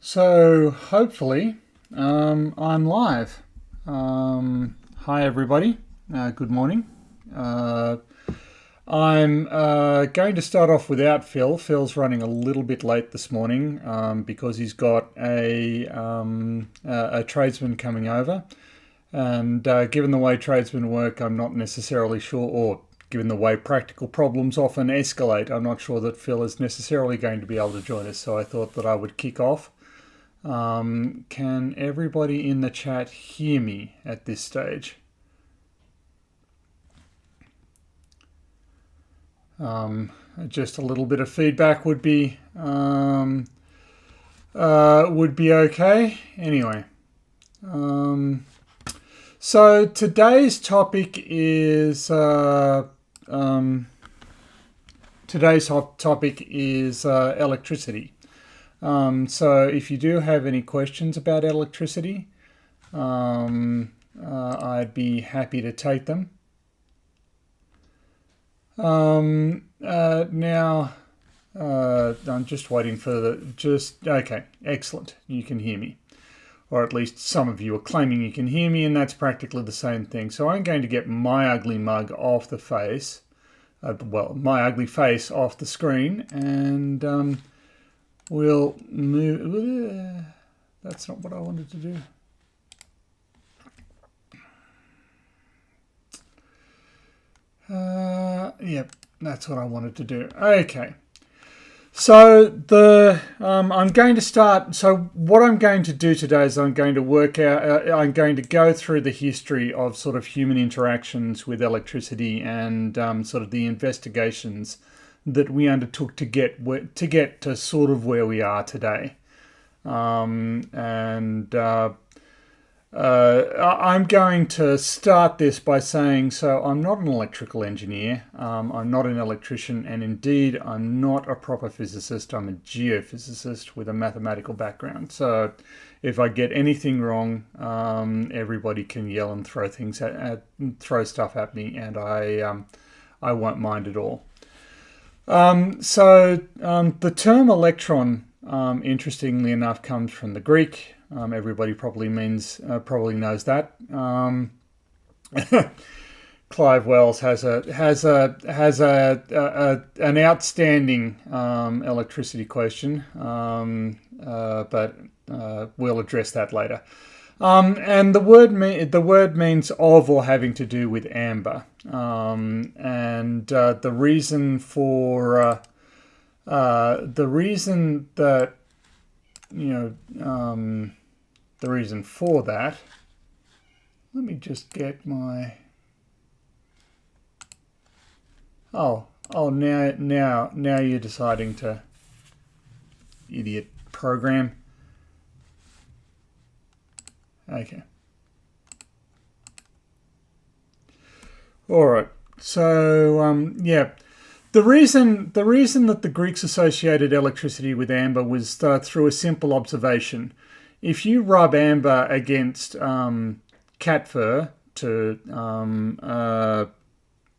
So hopefully I'm live. Hi everybody. Good morning. I'm going to start off without Phil. Phil's running a little bit late this morning because he's got a tradesman coming over. And given the way tradesmen work, I'm not necessarily sure, or given the way practical problems often escalate, I'm not sure that Phil is necessarily going to be able to join us. So I thought that I would kick off. Can everybody in the chat hear me at this stage? Just a little bit of feedback would be okay. Anyway, so today's topic is electricity. So if you do have any questions about electricity, I'd be happy to take them. Now, I'm just waiting for okay, excellent. You can hear me. Or at least some of you are claiming you can hear me, and that's practically the same thing. So I'm going to get my ugly mug off the face. My ugly face off the screen, and we'll move. That's not what I wanted to do. Yep, that's what I wanted to do. Okay. So I'm going to start. So what I'm going to do today is I'm going to work out. I'm going to go through the history of sort of human interactions with electricity and sort of the investigations that we undertook to get to sort of where we are today. I'm going to start this by saying, so I'm not an electrical engineer, I'm not an electrician, and indeed I'm not a proper physicist. I'm a geophysicist with a mathematical background. So if I get anything wrong, everybody can yell and throw throw stuff at me, and I won't mind at all. The term electron, interestingly enough, comes from the Greek. Everybody probably knows that. Clive Wells has an outstanding electricity question, but we'll address that later. And the word means of or having to do with amber, and the reason for that, let me just get my, now you're deciding to, idiot program. Okay. All right. So the reason that the Greeks associated electricity with amber was through a simple observation. If you rub amber against cat fur, to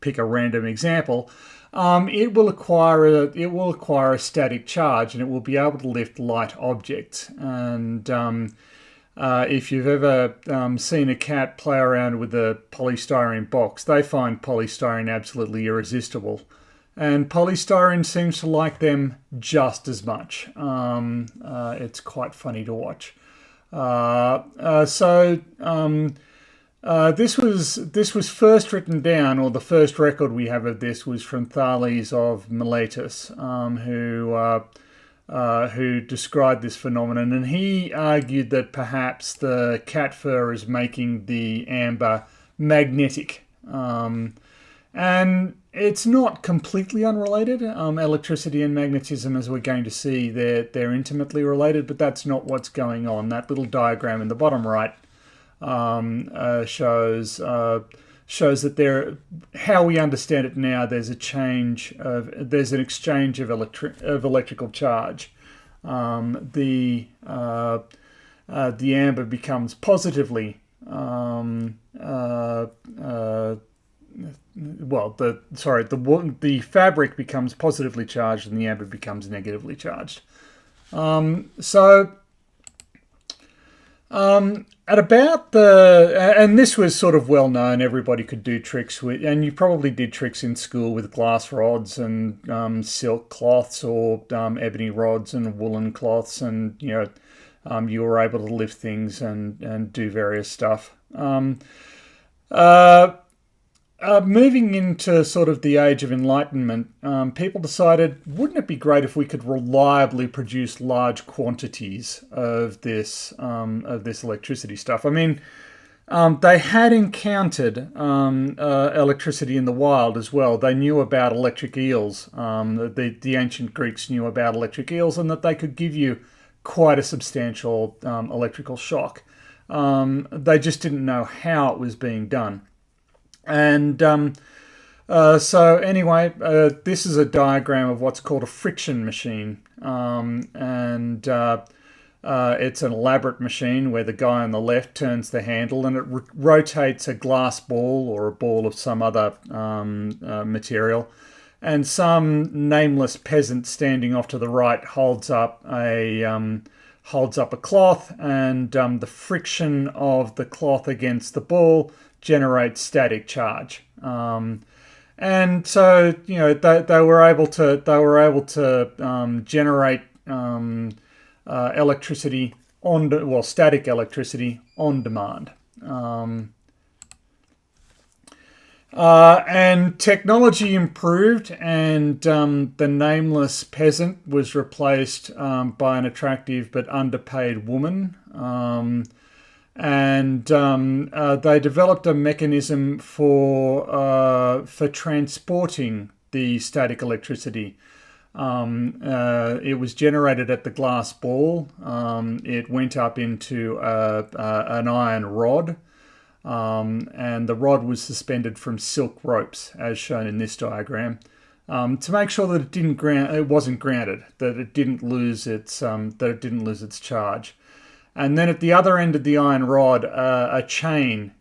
pick a random example, it will acquire a static charge, and it will be able to lift light objects. And if you've ever seen a cat play around with a polystyrene box, they find polystyrene absolutely irresistible. And polystyrene seems to like them just as much. It's quite funny to watch. This was first written down, or the first record we have of this was from Thales of Miletus, who described this phenomenon, and he argued that perhaps the cat fur is making the amber magnetic. And it's not completely unrelated. Electricity and magnetism, as we're going to see, they're intimately related, but that's not what's going on. That little diagram in the bottom right shows that how we understand it now, there's an exchange of electrical charge. The amber becomes positively the fabric becomes positively charged and the amber becomes negatively charged. So At about the, and this was sort of well known, everybody could do tricks with, and you probably did tricks in school with glass rods and silk cloths or ebony rods and woolen cloths, and you were able to lift things and do various stuff. Moving into sort of the Age of Enlightenment, people decided, wouldn't it be great if we could reliably produce large quantities of this electricity stuff? I mean, they had encountered electricity in the wild as well. They knew about electric eels. The ancient Greeks knew about electric eels, and that they could give you quite a substantial electrical shock. They just didn't know how it was being done. And so anyway, this is a diagram of what's called a friction machine. And it's an elaborate machine where the guy on the left turns the handle and it rotates a glass ball or a ball of some other material. And some nameless peasant standing off to the right holds up a cloth, and the friction of the cloth against the ball generates static charge. And so they were able to generate electricity static electricity on demand. And technology improved, and the nameless peasant was replaced by an attractive but underpaid woman. And they developed a mechanism for transporting the static electricity. It was generated at the glass ball. It went up into an iron rod. And the rod was suspended from silk ropes, as shown in this diagram, to make sure that it wasn't grounded, that it didn't lose its charge. And then at the other end of the iron rod, a chain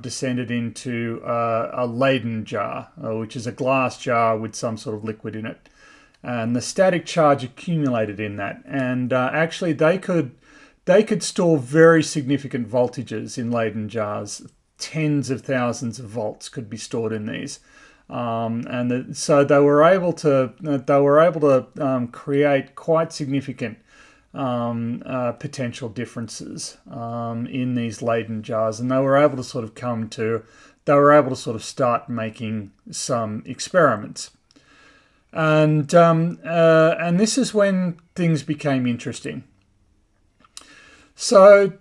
descended into a Leyden jar, which is a glass jar with some sort of liquid in it. And the static charge accumulated in that, and actually they could store very significant voltages in Leyden jars. Tens of thousands of volts could be stored in these, so they were able to create quite significant potential differences in these Leyden jars, and they were able to start making some experiments. And this is when things became interesting. So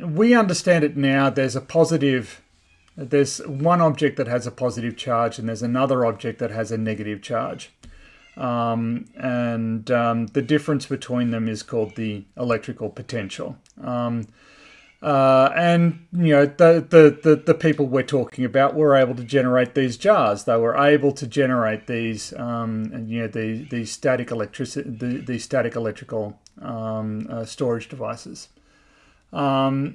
we understand it now. There's one object that has a positive charge, and there's another object that has a negative charge. The difference between them is called the electrical potential. The people we're talking about were able to generate these jars. They were able to generate these these static electrical storage devices. But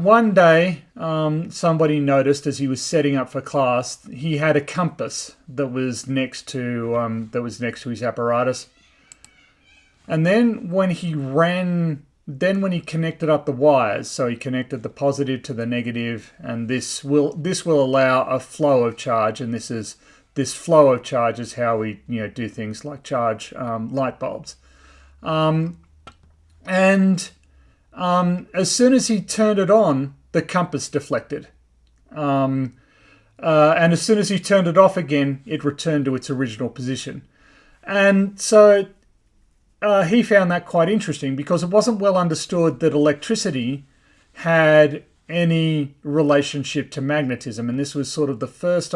one day, somebody noticed as he was setting up for class, he had a compass that was next to his apparatus. And then when he connected up the wires, so he connected the positive to the negative, and this will allow a flow of charge, and this flow of charge is how we do things like charge light bulbs. As soon as he turned it on, the compass deflected. And as soon as he turned it off again, it returned to its original position. And so he found that quite interesting, because it wasn't well understood that electricity had any relationship to magnetism. And this was sort of the first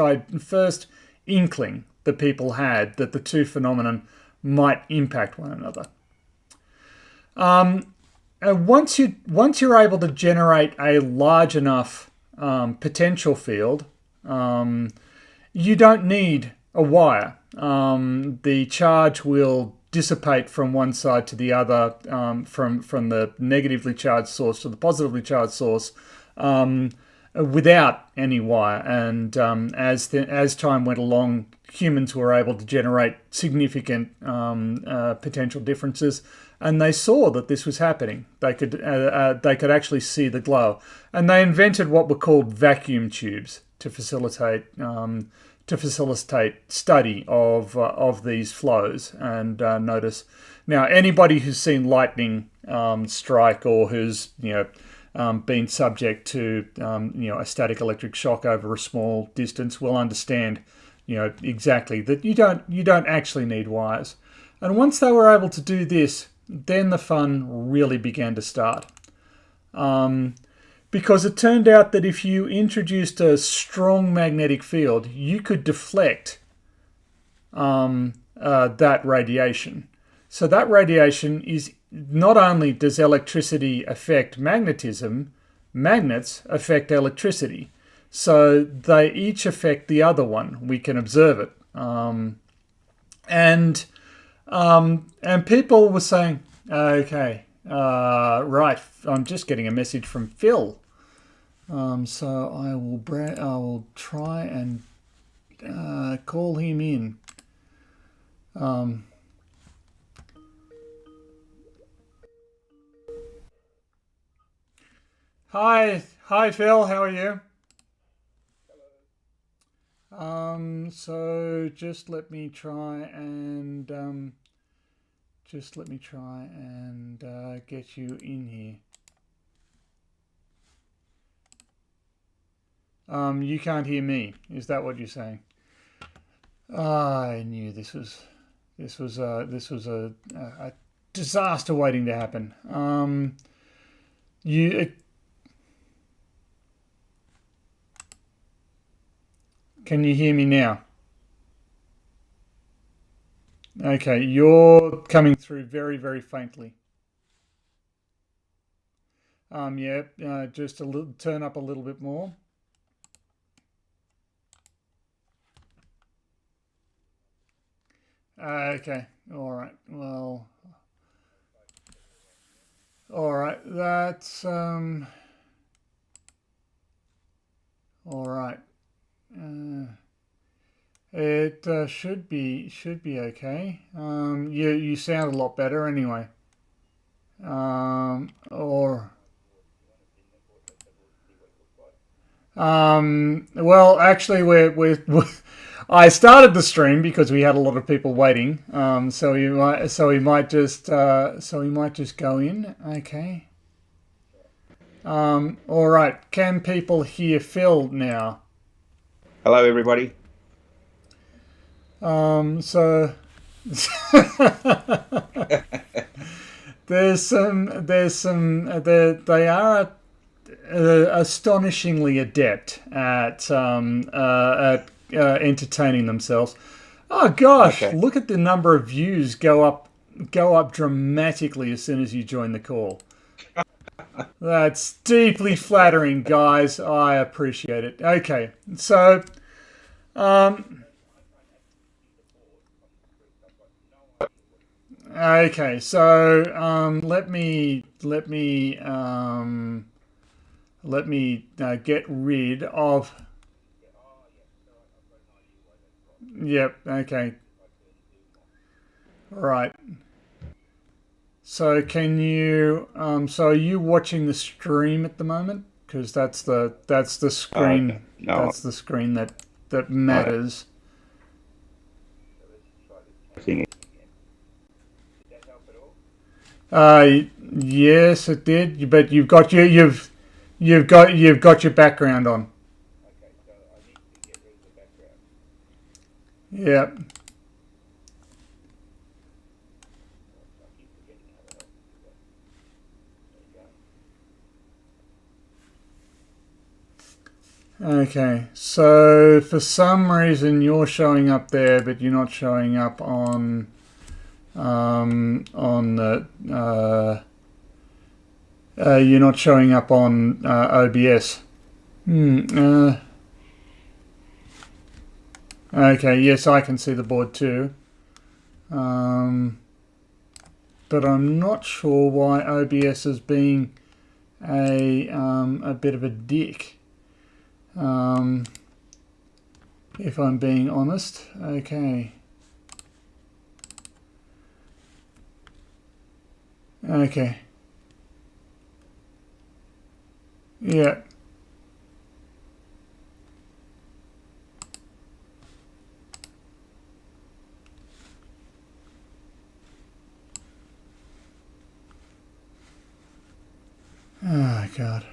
inkling that people had that the two phenomena might impact one another. Once you're able to generate a large enough potential field, you don't need a wire. The charge will dissipate from one side to the other, from the negatively charged source to the positively charged source, without any wire. And as time went along, humans were able to generate significant potential differences. and they saw that this was happening. They could actually see the glow, and they invented what were called vacuum tubes to facilitate study of these flows and notice. Now, anybody who's seen lightning strike, or who's been subject to a static electric shock over a small distance will understand exactly that you don't actually need wires. And once they were able to do this, then the fun really began to start. Because it turned out that if you introduced a strong magnetic field, you could deflect that radiation. So that radiation is not only does electricity affect magnetism, magnets affect electricity. So they each affect the other one. We can observe it. And people were saying, okay, right, I'm just getting a message from Phil. So I will try and call him in. Hi, Phil. How are you? So just let me try and get you in here. You can't hear me. Is that what you're saying? I knew this was a disaster waiting to happen. Can you hear me now? Okay, you're coming through very, very faintly. Just a little, turn up a little bit more. Okay, all right. Well, all right. That's all right. It should be okay. You sound a lot better anyway. Well, actually, we're I started the stream because we had a lot of people waiting. So we might just go in. Okay. All right. Can people hear Phil now? Hello, everybody. So they are astonishingly adept at entertaining themselves. Oh gosh, Okay. look at the number of views go up dramatically as soon as you join the call. That's deeply flattering, guys. I appreciate it. Okay, so let me get rid of. Yep. Okay. Right. So can you? So are you watching the stream at the moment? Because that's the screen. Okay. No, That's the screen that I matters. think Yes, it did. But you've got your background on. Yep. Okay. So for some reason you're showing up there, but you're not showing up on the you're not showing up on OBS. Okay, yes, I can see the board too. But I'm not sure why OBS is being a bit of a dick. If I'm being honest. Okay. Okay. Yeah. Oh, God.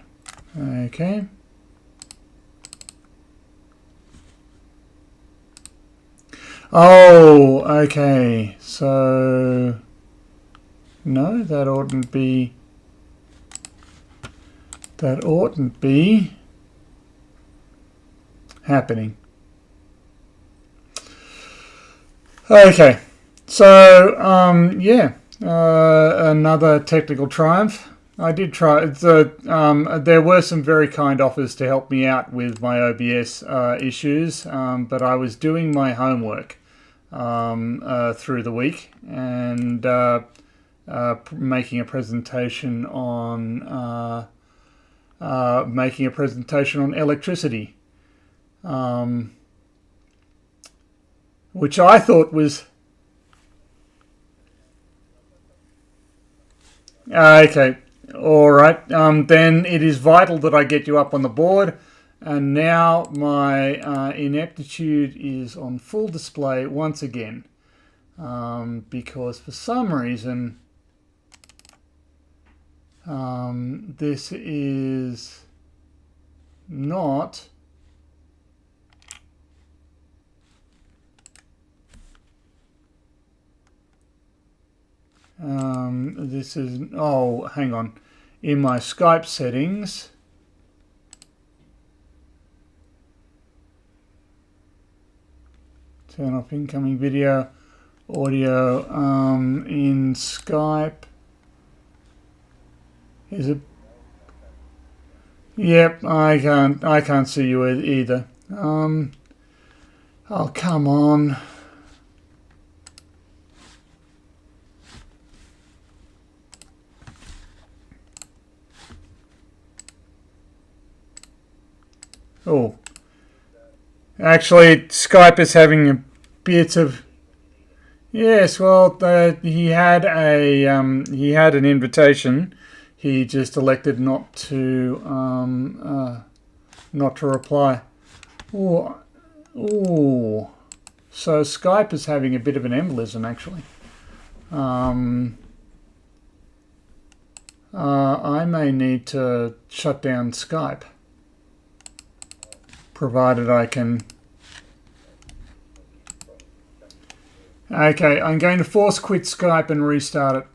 Okay. Oh, okay. So, no, that oughtn't be happening. Okay. So, yeah, another technical triumph. I did try. There were some very kind offers to help me out with my OBS issues, but I was doing my homework through the week and making a presentation on electricity, which I thought was okay. All right. Then it is vital that I get you up on the board. And now my ineptitude is on full display once again, because for some reason this is not oh, hang on, in my Skype settings. Turn off incoming video, audio in Skype. Is it? Yep, I can't see you either. Oh, come on. Oh, actually, Skype is having a bit of. Yes, well, he had an invitation. He just elected not to reply. Oh, oh. So Skype is having a bit of an embolism, actually. I may need to shut down Skype, provided I can. Okay, I'm going to force quit Skype and restart it.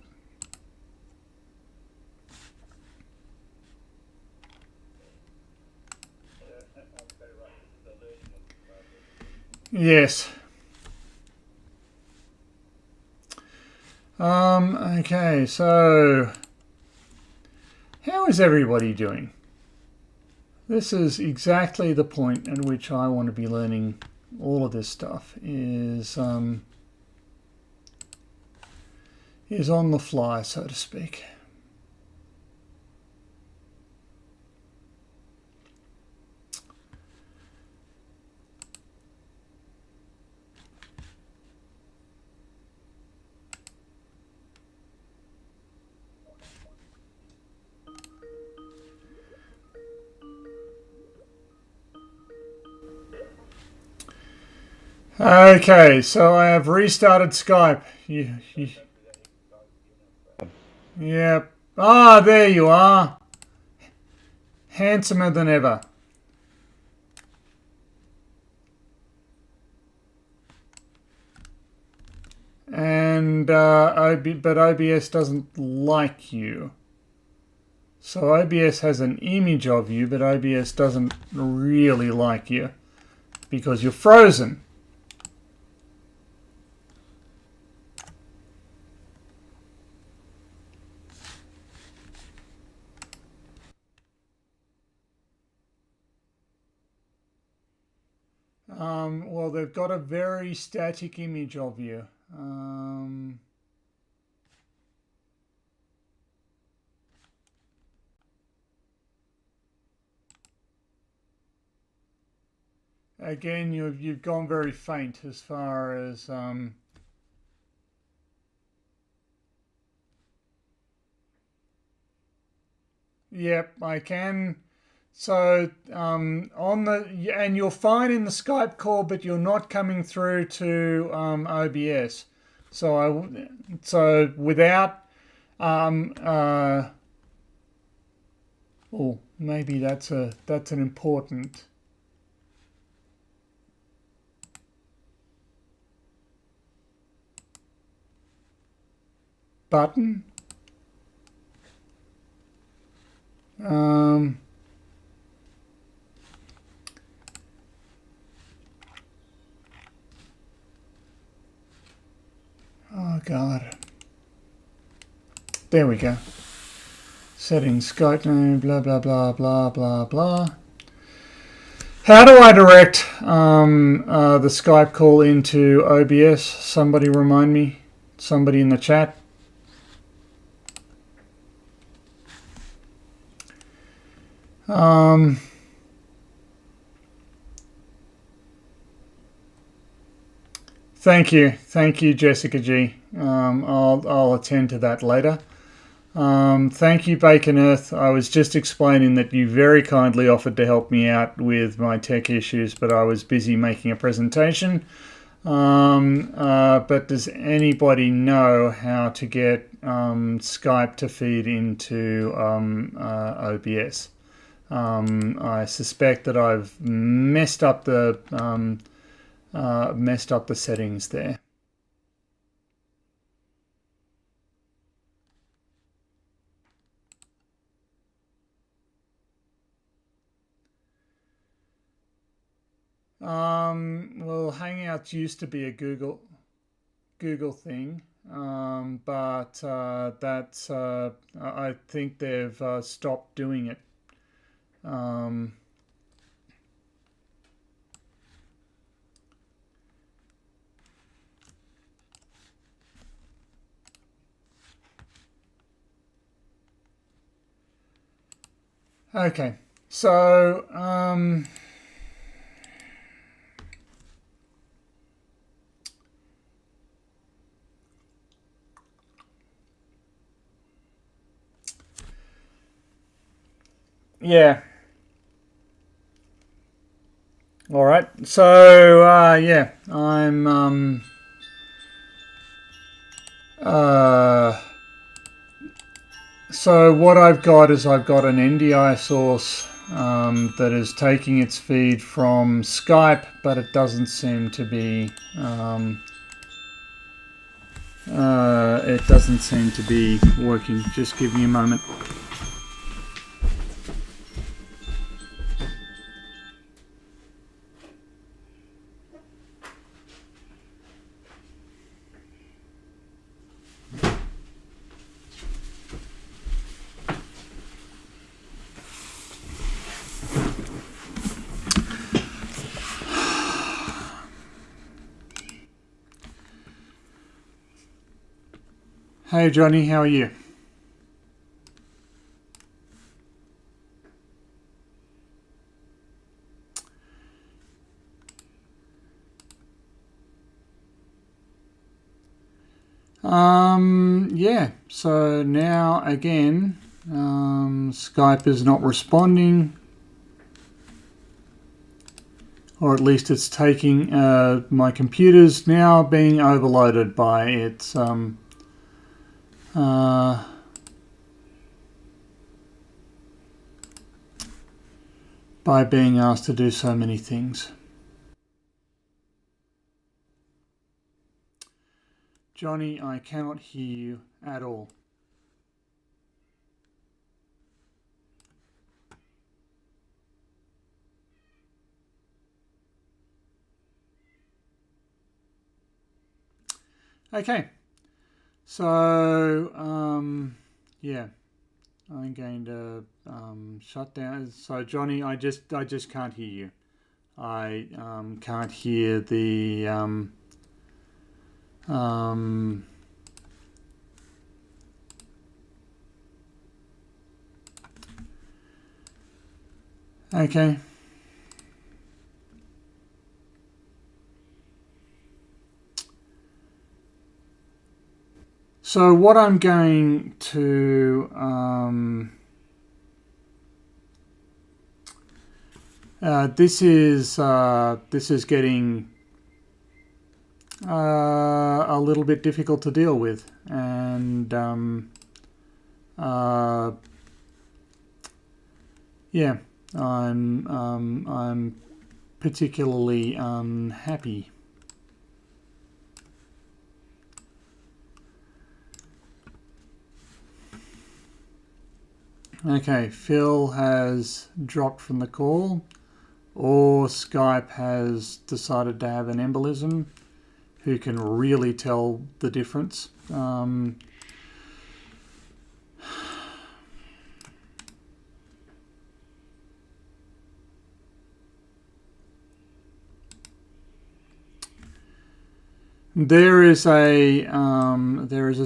Yes. Okay, so how is everybody doing? This is exactly the point at which I want to be learning all of this stuff, is on the fly, so to speak. Okay, so I have restarted Skype. Yep. Ah, there you are. Handsomer than ever. And but OBS doesn't like you. So OBS has an image of you, but OBS doesn't really like you because you're frozen. Well, they've got a very static image of you. Again, you've gone very faint as far as Yep, I can. So and you're fine in the Skype call, but you're not coming through to OBS. So without oh, maybe that's an important button. Oh God. There we go. Settings, Skype name, blah blah blah blah blah blah. How do I direct the Skype call into OBS? Somebody remind me. Somebody in the chat. Thank you, Jessica G. I'll attend to that later. Thank you, Bacon Earth. I was just explaining that you very kindly offered to help me out with my tech issues, but I was busy making a presentation. But does anybody know how to get Skype to feed into OBS? I suspect that I've messed up the settings there. Well, Hangouts used to be a Google thing, but that's I think they've stopped doing it. Okay, so yeah. All right. So yeah, I'm so what I've got is I've got an NDI source that is taking its feed from Skype, but it doesn't seem to be working. Just give me a moment. Hey Johnny, how are you? Yeah, so now again, Skype is not responding, or at least it's taking, my computer's now being overloaded by its, by being asked to do so many things. Johnny, I cannot hear you at all. Okay, so yeah, I'm going to shut down. So Johnny, I just can't hear you. I can't hear the okay. So what I'm going to This is getting a little bit difficult to deal with, and yeah, I'm particularly unhappy. Okay, Phil has dropped from the call, or Skype has decided to have an embolism. Who can really tell the difference? There is a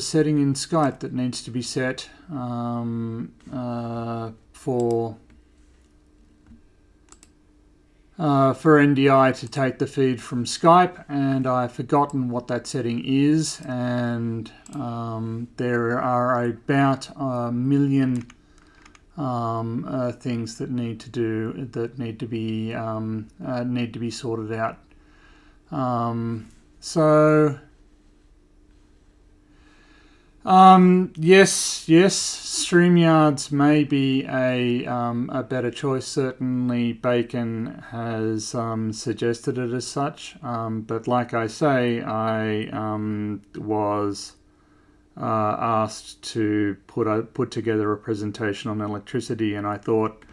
setting in Skype that needs to be set for NDI to take the feed from Skype, and I've forgotten what that setting is, and there are about a million things that need to be sorted out. Yes, StreamYards may be a better choice. Certainly, Bacon has suggested it as such. But like I say, I was asked to put together a presentation on electricity, and I thought,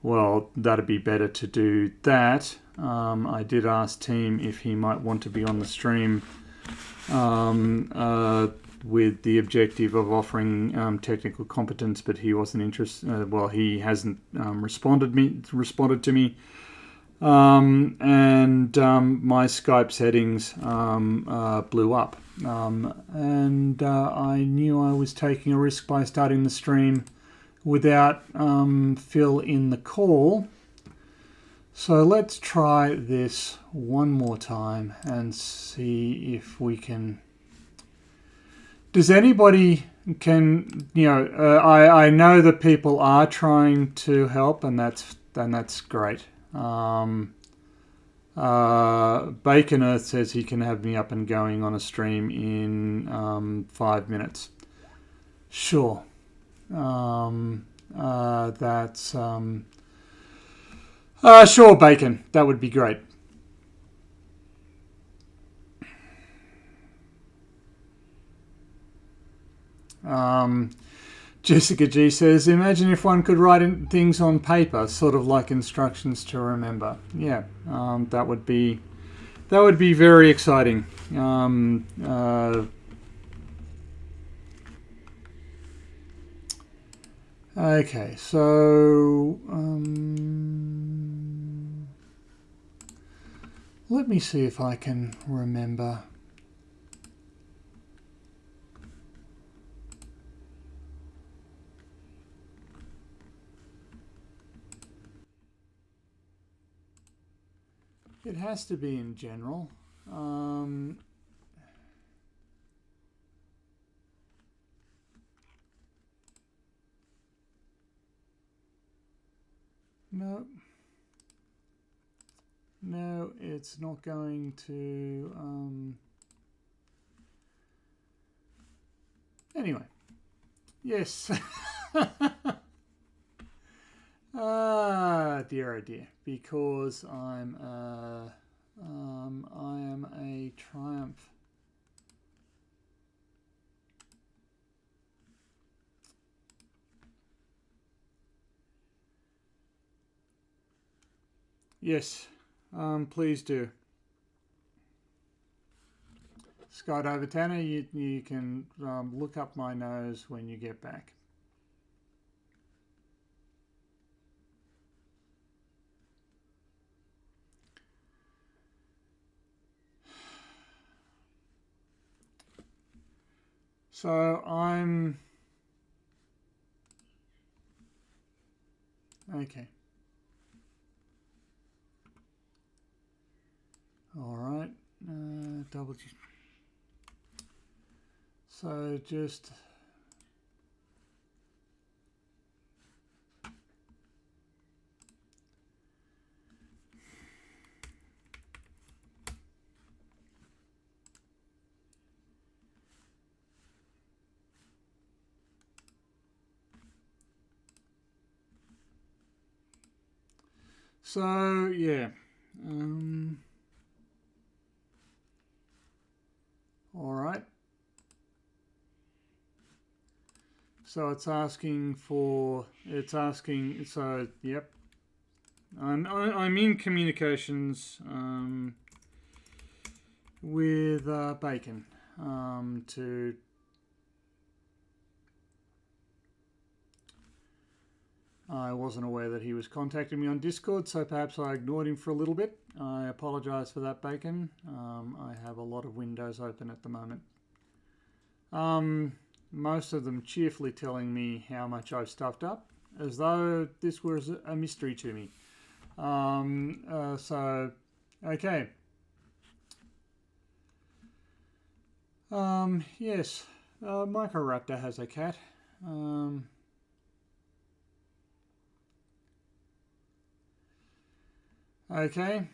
well, that'd be better to do that. I did ask Team if he might want to be on the stream with the objective of offering technical competence, but he wasn't interested. He hasn't responded to me, and my Skype settings blew up, and I knew I was taking a risk by starting the stream without Phil in the call. So let's try this one more time and see if we can. Does anybody I know that people are trying to help, and that's great. Bacon Earth says he can have me up and going on a stream in 5 minutes. Sure. Sure, Bacon. That would be great. Jessica G says, imagine if one could write things on paper, sort of like instructions to remember. Yeah, that would be very exciting. Okay, so let me see if I can remember. It has to be in general. No, it's not going to. Anyway, yes. Dear, oh dear, because I am a triumph. Yes, please do. Scott Overtanner, you can look up my nose when you get back. So I'm okay. All right, double check. So just So, yeah. All right. So it's asking for, so, yep. I'm in communications with Bacon to I wasn't aware that he was contacting me on Discord, so perhaps I ignored him for a little bit. I apologise for that, Bacon. I have a lot of windows open at the moment. Most of them cheerfully telling me how much I've stuffed up, as though this was a mystery to me. So, okay. Yes, Microraptor has a cat. Okay.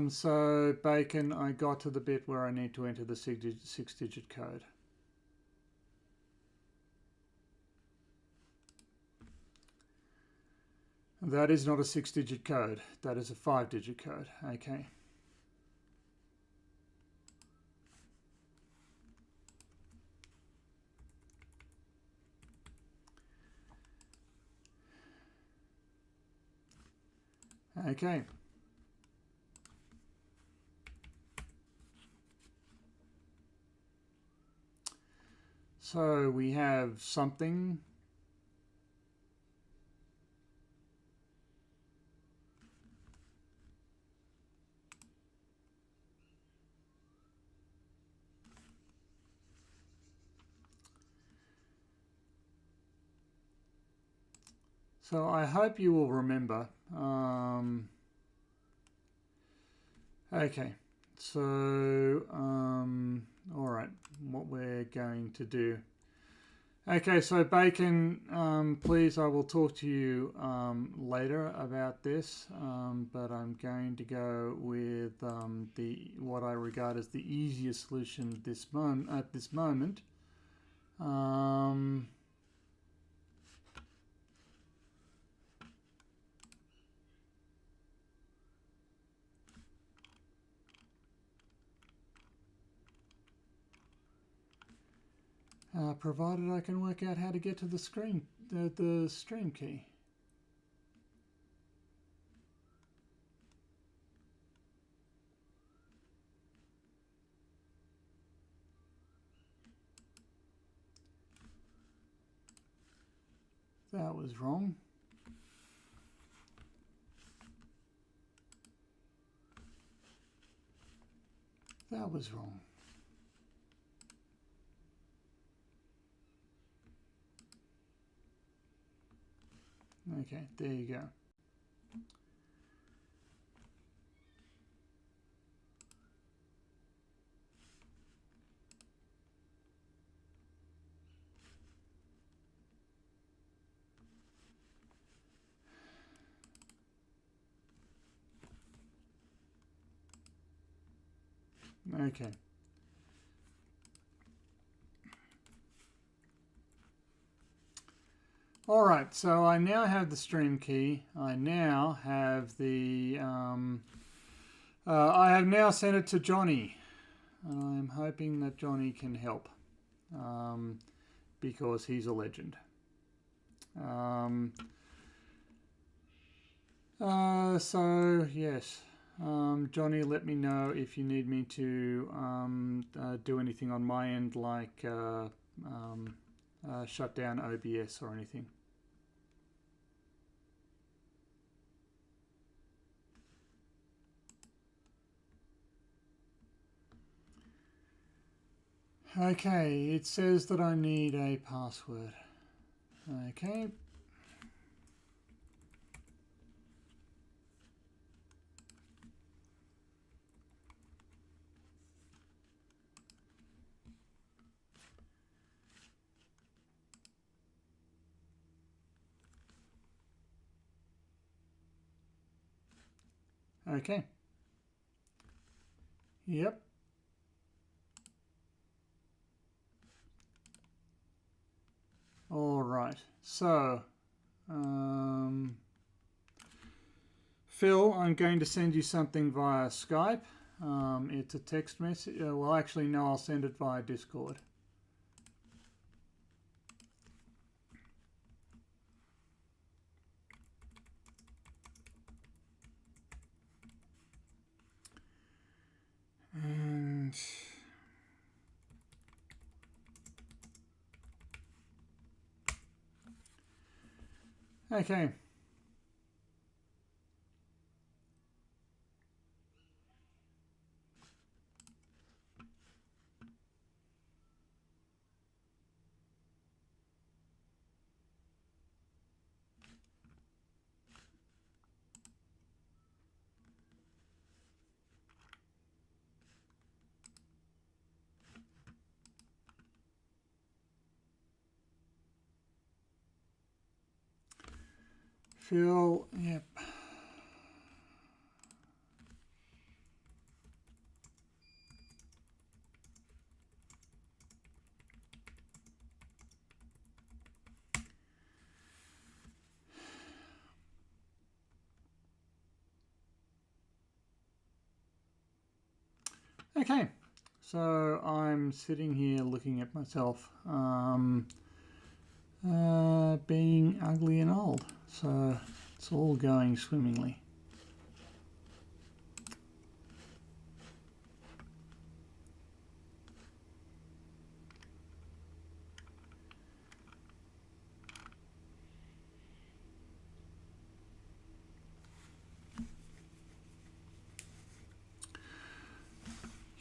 So, Bacon, I got to the bit where I need to enter the six-digit code. That is not a 6-digit code. That is a 5-digit code. Okay. Okay. So we have something. So I hope you will remember. Okay. So, all right, what we're going to do. Okay, so Bacon, please, I will talk to you later about this, but I'm going to go with the what I regard as the easiest solution at this moment. Provided I can work out how to get to the screen, the stream key. That was wrong. That was wrong. Okay, there you go. Okay. All right, so I now have the stream key. I now have the. I have now sent it to Johnny, and I'm hoping that Johnny can help, because he's a legend. So yes, Johnny, let me know if you need me to do anything on my end, like shut down OBS or anything. Okay, it says that I need a password. Okay. Okay. Yep. right. So, Phil, I'm going to send you something via Skype. It's a text message. Well, actually, no, I'll send it via Discord. And okay. Phil, yep. Okay, so I'm sitting here looking at myself being ugly and old. So it's all going swimmingly.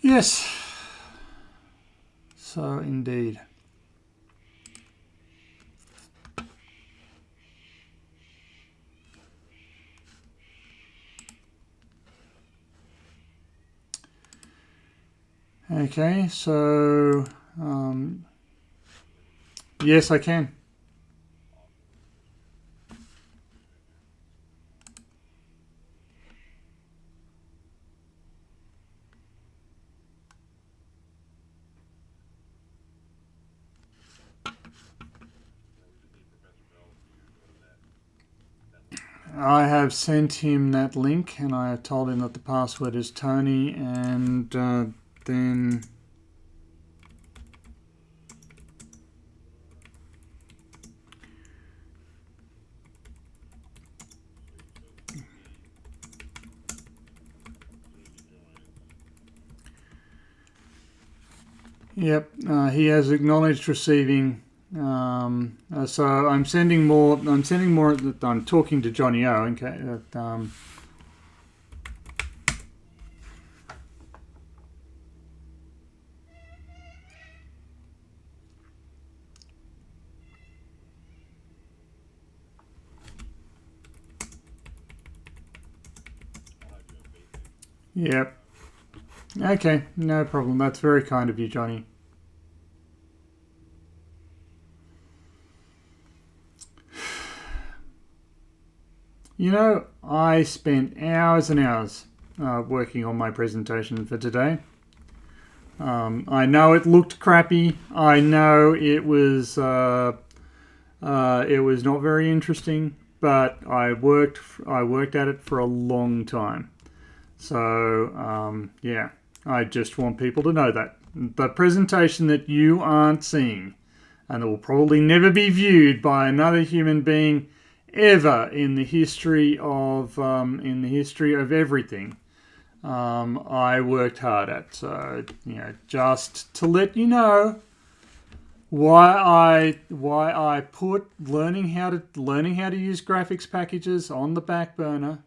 Yes, so indeed. Okay, so yes, I can. I have sent him that link, and I have told him that the password is Tony, and then yep, he has acknowledged receiving. So I'm sending more. I'm talking to Johnny O. Okay. Yep. Okay, no problem. That's very kind of you, Johnny. You know, I spent hours and hours working on my presentation for today. I know it looked crappy. I know it was not very interesting, but I worked at it for a long time. So yeah, I just want people to know that the presentation that you aren't seeing, and that will probably never be viewed by another human being ever in the history of everything. I worked hard at. So just to let you know why I put learning how to use graphics packages on the back burner.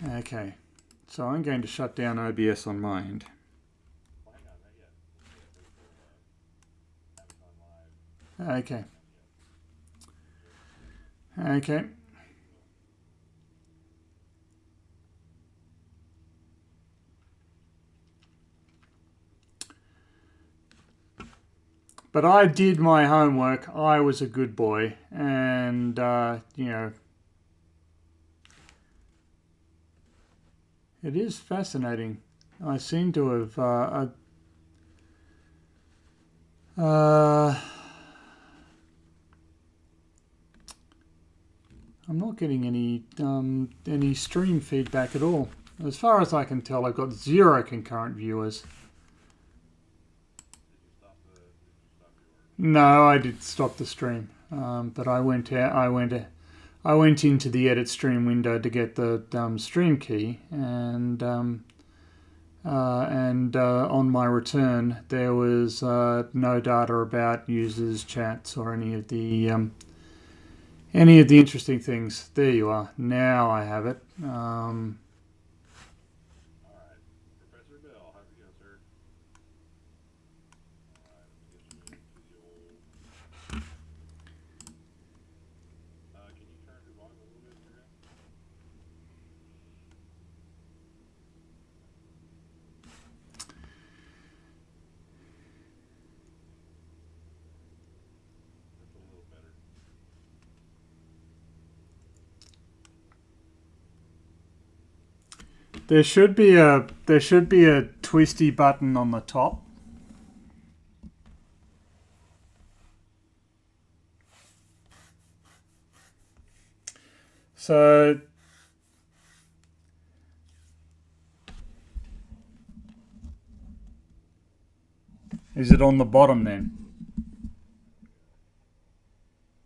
Okay, so I'm going to shut down OBS on my end. Okay. Okay. But I did my homework. I was a good boy, and it is fascinating. I seem to have. I'm not getting any stream feedback at all. As far as I can tell, I've got 0 concurrent viewers. No, I did stop the stream, but I went into the edit stream window to get the stream key, and on my return there was no data about users, chats, or any of the interesting things. There you are. Now I have it. There should be a twisty button on the top. So is it on the bottom then?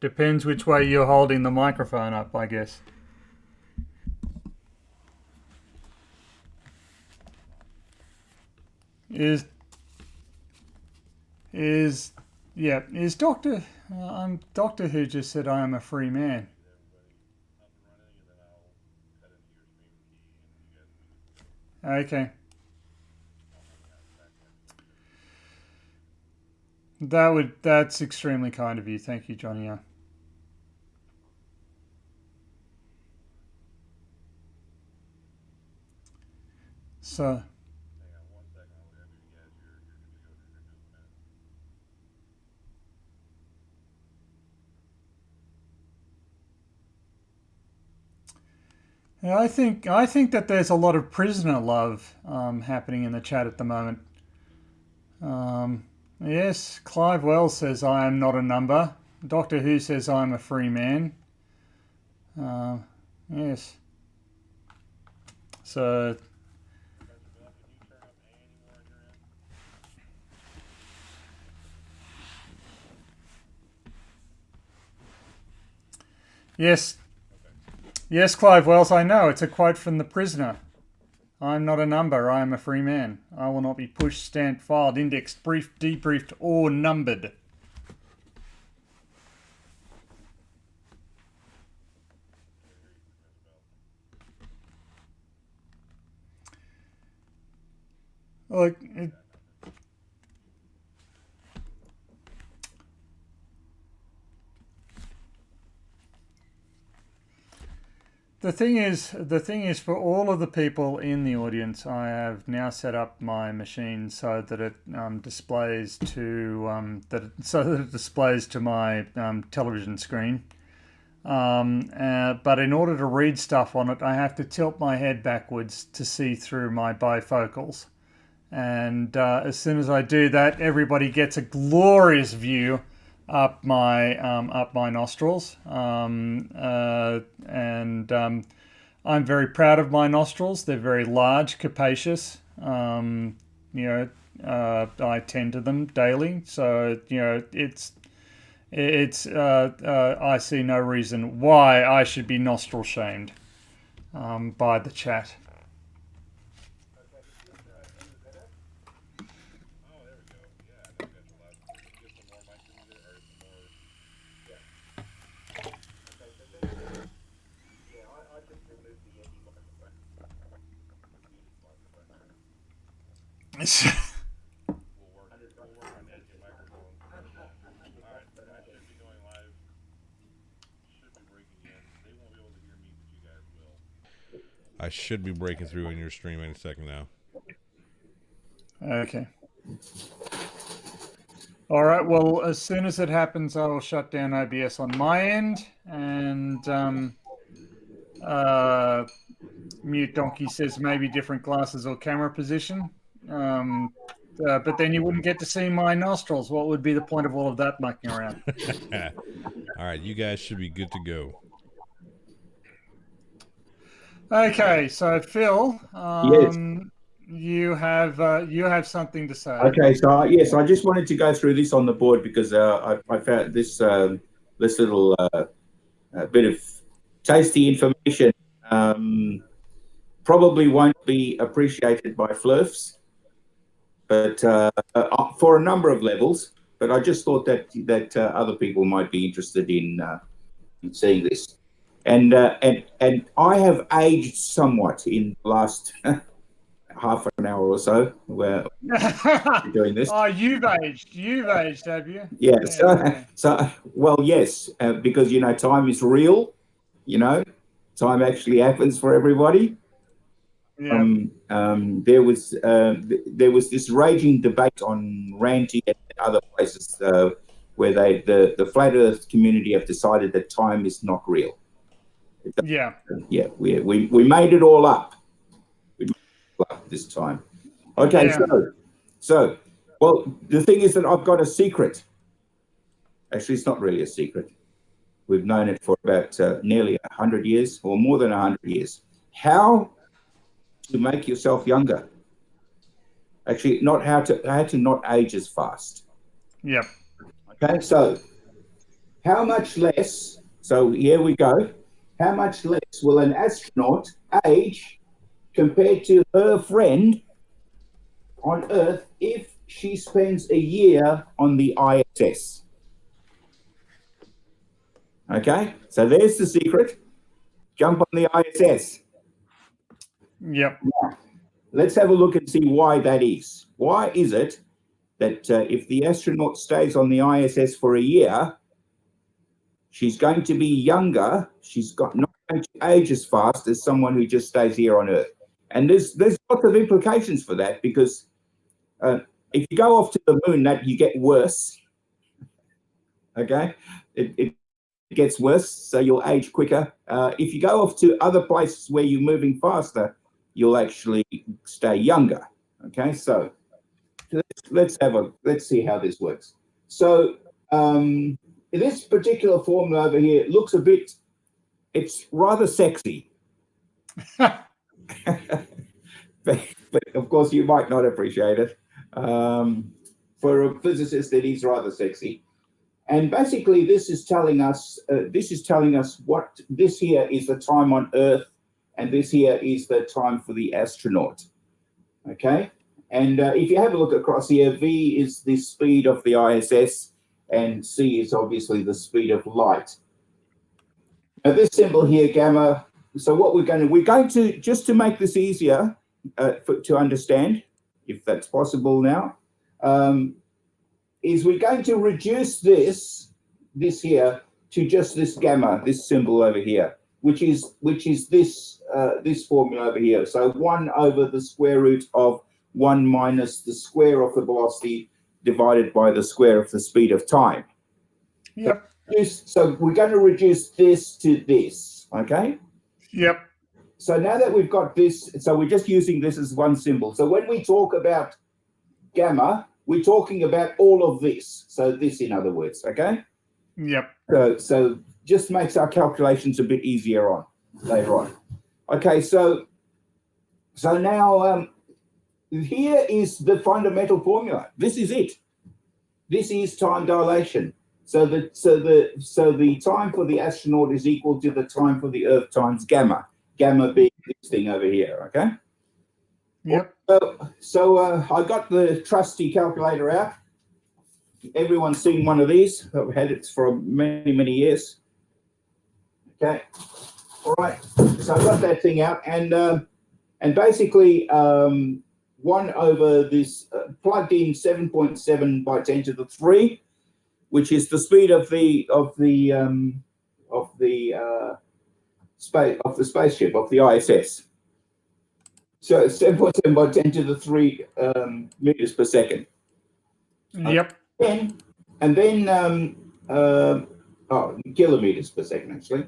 Depends which way you're holding the microphone up, I guess. Is Doctor Doctor Who just said I am a free man. Okay. That's extremely kind of you. Thank you, Johnny. So yeah, I think that there's a lot of prisoner love happening in the chat at the moment. Yes, Clive Wells says I am not a number. Doctor Who says I'm a free man. Yes. So yes. Yes, Clive Wells, I know. It's a quote from The Prisoner. I'm not a number, I am a free man. I will not be pushed, stamped, filed, indexed, briefed, debriefed, or numbered. Like, the thing is, for all of the people in the audience, I have now set up my machine so that it displays to my television screen. But in order to read stuff on it, I have to tilt my head backwards to see through my bifocals. And as soon as I do that, everybody gets a glorious view up my nostrils, and I'm very proud of my nostrils. They're very large, capacious. I tend to them daily, so I see no reason why I should be nostril shamed by the chat. I should be breaking through in your stream any second now. Okay. All right. Well, as soon as it happens, I will shut down OBS on my end. And uh, Mute Donkey says maybe different glasses or camera position. But then you wouldn't get to see my nostrils. What would be the point of all of that mucking around? All right, you guys should be good to go. Okay, so Phil, Yes. you have something to say. Okay. So yes, I just wanted to go through this on the board because I found this little bit of tasty information probably won't be appreciated by flirfs, but for a number of levels. But I just thought that other people might be interested in seeing this. And I have aged somewhat in the last half an hour or so where doing this. Oh, you've aged, have you? Yeah. Okay. So well, yes, because time is real. Time actually happens for everybody. Yeah. There was this raging debate on Ranty and other places where the flat Earth community have decided that time is not real. Yeah. Yeah, we made it all up. We made it all up this time. Okay, Yeah. so well, the thing is that I've got a secret. Actually, it's not really a secret. We've known it for about nearly 100 years, or more than 100 years. How to make yourself younger? Actually, not how to not age as fast. Yep. Okay, so how much less? So here we go. How much less will an astronaut age compared to her friend on Earth if she spends a year on the ISS? Okay, so there's the secret. Jump on the ISS. Yep. Now, let's have a look and see why that is. Why is it that if the astronaut stays on the ISS for a year, she's going to be younger. She's not going to age as fast as someone who just stays here on Earth. And there's lots of implications for that because if you go off to the moon, that you get worse. Okay, it gets worse, so you'll age quicker. If you go off to other places where you're moving faster, you'll actually stay younger. Okay, so let's see how this works. So this particular formula over here looks it's rather sexy. but of course you might not appreciate it. For a physicist, it is rather sexy. And basically this is telling us what this here is the time on Earth, and this here is the time for the astronaut. Okay, and if you have a look across here, V is the speed of the ISS, and C is obviously the speed of light. Now this symbol here, gamma. So what we're going to just to make this easier to understand, if that's possible now, is we're going to reduce this here to just this gamma, this symbol over here, which is this this formula over here. So 1 over the square root of 1 minus the square of the velocity divided by the square of the speed of time. Yep. So we're going to reduce this to this, okay? Yep. So now that we've got this, so we're just using this as one symbol. So when we talk about gamma, we're talking about all of this. So this, in other words, okay? Yep. So just makes our calculations a bit easier later on. Okay, so now here is the fundamental formula. This is it. This is time dilation. So the time for the astronaut is equal to the time for the Earth times gamma. Gamma being this thing over here. Okay. Yep. So I got the trusty calculator out. Everyone's seen one of these. I've had it for many years. Okay. All right. So I got that thing out, and basically 1 over this plugged in 7.7 by 10 to the 3, which is the speed of the spaceship of the ISS. So 7.7 by 10 to the 3 meters per second. Yep. kilometers per second, actually.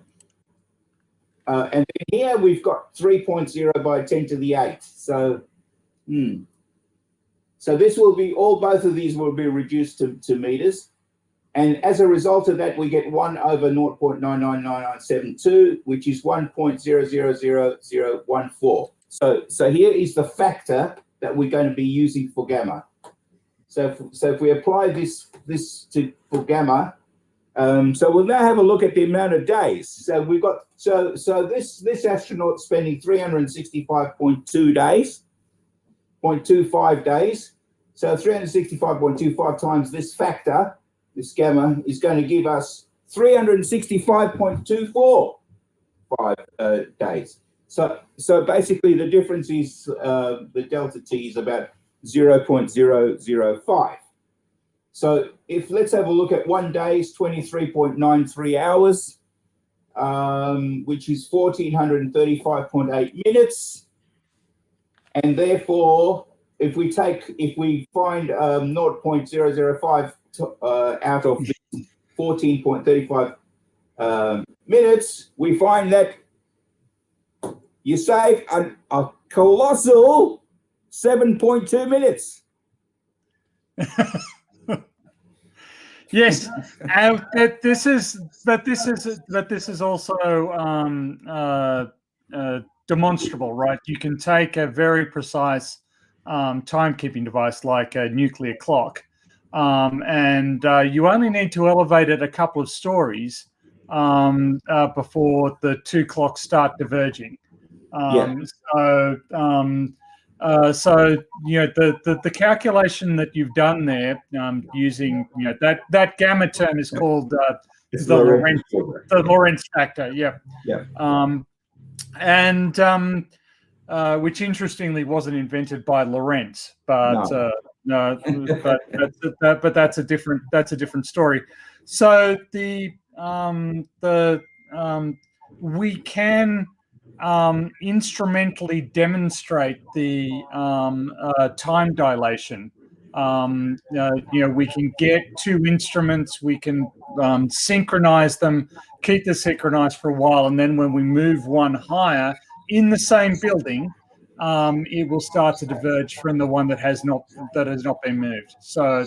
And then here we've got 3.0 by 10 to the 8. So, so this will be, both of these will be reduced to meters. And as a result of that, we get 1 over 0.999972, which is 1.000014. So here is the factor that we're going to be using for gamma. So if we apply this for gamma, so we'll now have a look at the amount of days. So we've got this astronaut spending 365.2 days, 0.25 days. So 365.25 times this factor, this gamma, is going to give us 365.245 days. So basically the difference is the delta T is about 0.005. So if let's have a look at 1 day is 23.93 hours, which is 1435.8 minutes. And therefore, if we find 0.005 out of 14.35 minutes, we find that you save a colossal 7.2 minutes. Yes, this is also demonstrable, right? You can take a very precise timekeeping device like a nuclear clock, and you only need to elevate it a couple of stories before the two clocks start diverging. So the calculation that you've done there using that gamma term is called the Lorentz factor. Yeah. And which interestingly wasn't invented by Lorentz, but but that's a different story. So we can instrumentally demonstrate the time dilation. We can get two instruments, we can synchronize them, keep them synchronized for a while, and then when we move one higher in the same building, it will start to diverge from the one that has not been moved. So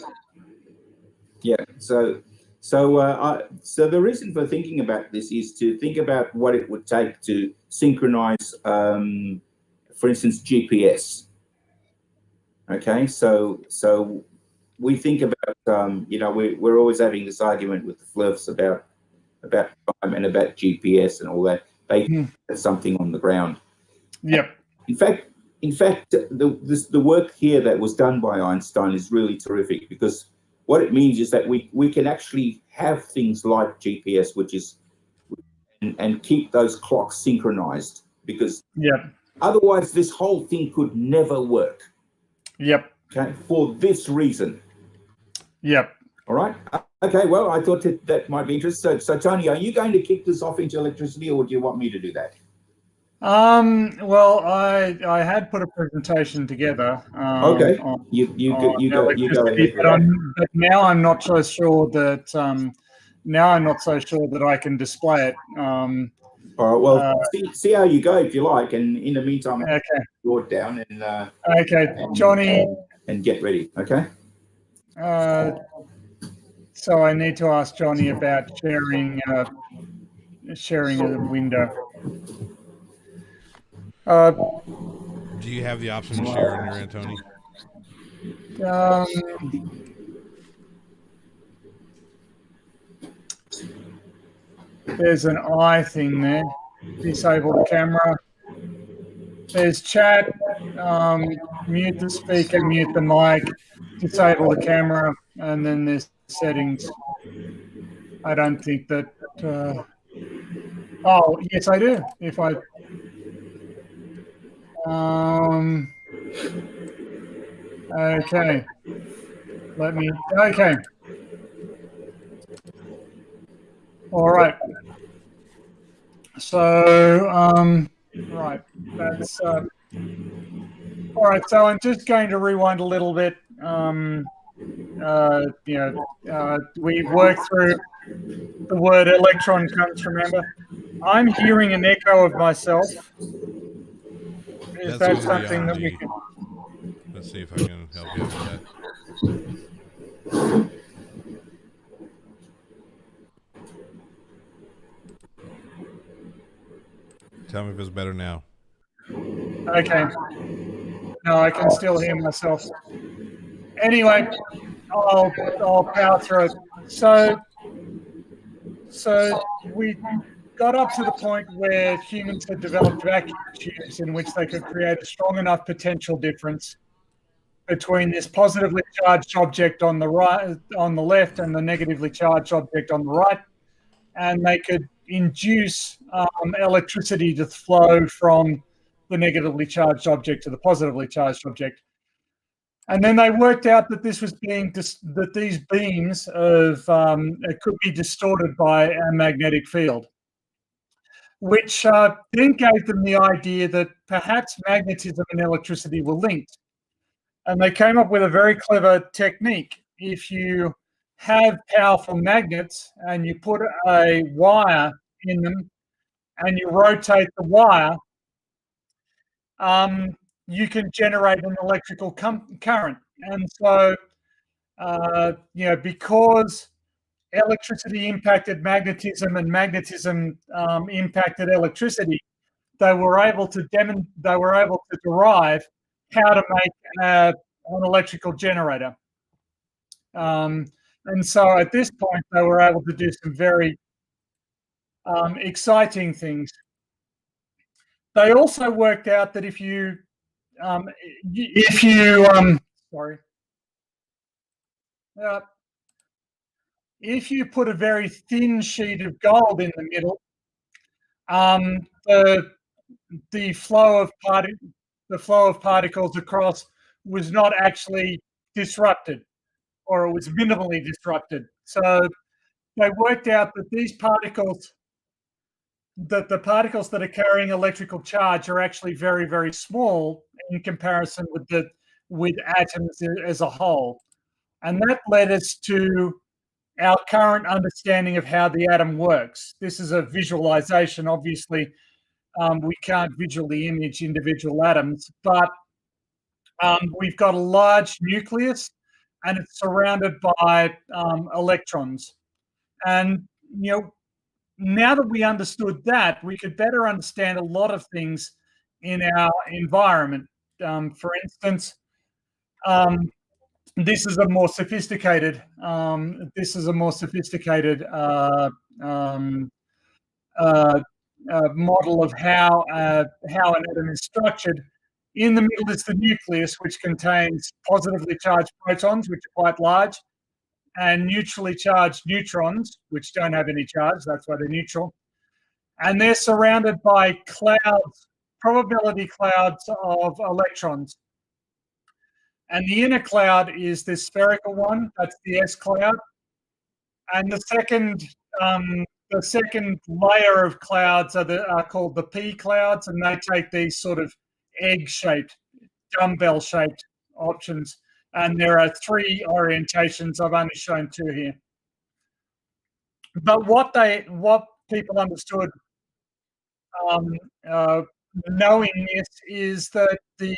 So the reason for thinking about this is to think about what it would take to synchronize, for instance, GPS. Okay, so we think about, we're always having this argument with the Flurfs about time and about GPS and all that. They have something on the ground. Yep. In fact, the work here that was done by Einstein is really terrific, because what it means is that we can actually have things like GPS, which is and keep those clocks synchronized, because otherwise this whole thing could never work. Yep. Okay, for this reason. Yep. All right. Okay. Well, I thought that might be interesting. So Tony, are you going to kick this off into electricity, or do you want me to do that? Well, I had put a presentation together. Okay. You go ahead. But now I'm not so sure that I can display it. All right. Well, see how you go if you like, and in the meantime, okay. Draw it down and okay, Johnny, and get ready. Okay. So I need to ask Johnny about sharing a window. Do you have the option to share on your end, Tony? There's an eye thing there. Disable the camera. There's chat. Mute the speaker, mute the mic, disable the camera, and then there's settings. I don't think that. Oh, yes, I do. If I. Okay. Okay. All right. So, right. That's all right. So I'm just going to rewind a little bit. we work through the word electron comes from amber. I'm hearing an echo of myself. Is that something that we can? Let's see if I can help you out with that. Tell me if it's better now. Okay. No, I can still hear myself. Anyway, I'll power through it. So we got up to the point where humans had developed vacuum tubes in which they could create a strong enough potential difference between this positively charged object on the right, on the left, and the negatively charged object on the right, and they could induce electricity to flow from the negatively charged object to the positively charged object. And then they worked out that this was that these beams of could be distorted by a magnetic field, which then gave them the idea that perhaps magnetism and electricity were linked. And they came up with a very clever technique. If you have powerful magnets and you put a wire in them and you rotate the wire, you can generate an electrical current. And so, because electricity impacted magnetism and magnetism impacted electricity, they were able to derive how to make an electrical generator. And so at this point, they were able to do some very exciting things. They also worked out that if you put a very thin sheet of gold in the middle, the flow of particles across was not actually disrupted, or it was minimally disrupted. So they worked out that these particles, that the particles that are carrying electrical charge are actually very, very small in comparison with atoms as a whole. And that led us to our current understanding of how the atom works. This is a visualization. Obviously, we can't visually image individual atoms, but we've got a large nucleus and it's surrounded by electrons. And, now that we understood that, we could better understand a lot of things in our environment. For instance, this is a more sophisticated model of how an atom is structured. In the middle is the nucleus, which contains positively charged protons, which are quite large, and neutrally charged neutrons, which don't have any charge. That's why they're neutral. And they're surrounded by clouds, probability clouds of electrons. And the inner cloud is this spherical one. That's the S cloud. And the second layer of clouds are called the P clouds, and they take these sort of egg-shaped, dumbbell-shaped options. And there are three orientations. I've only shown two here. But what people understood, knowing this, is that the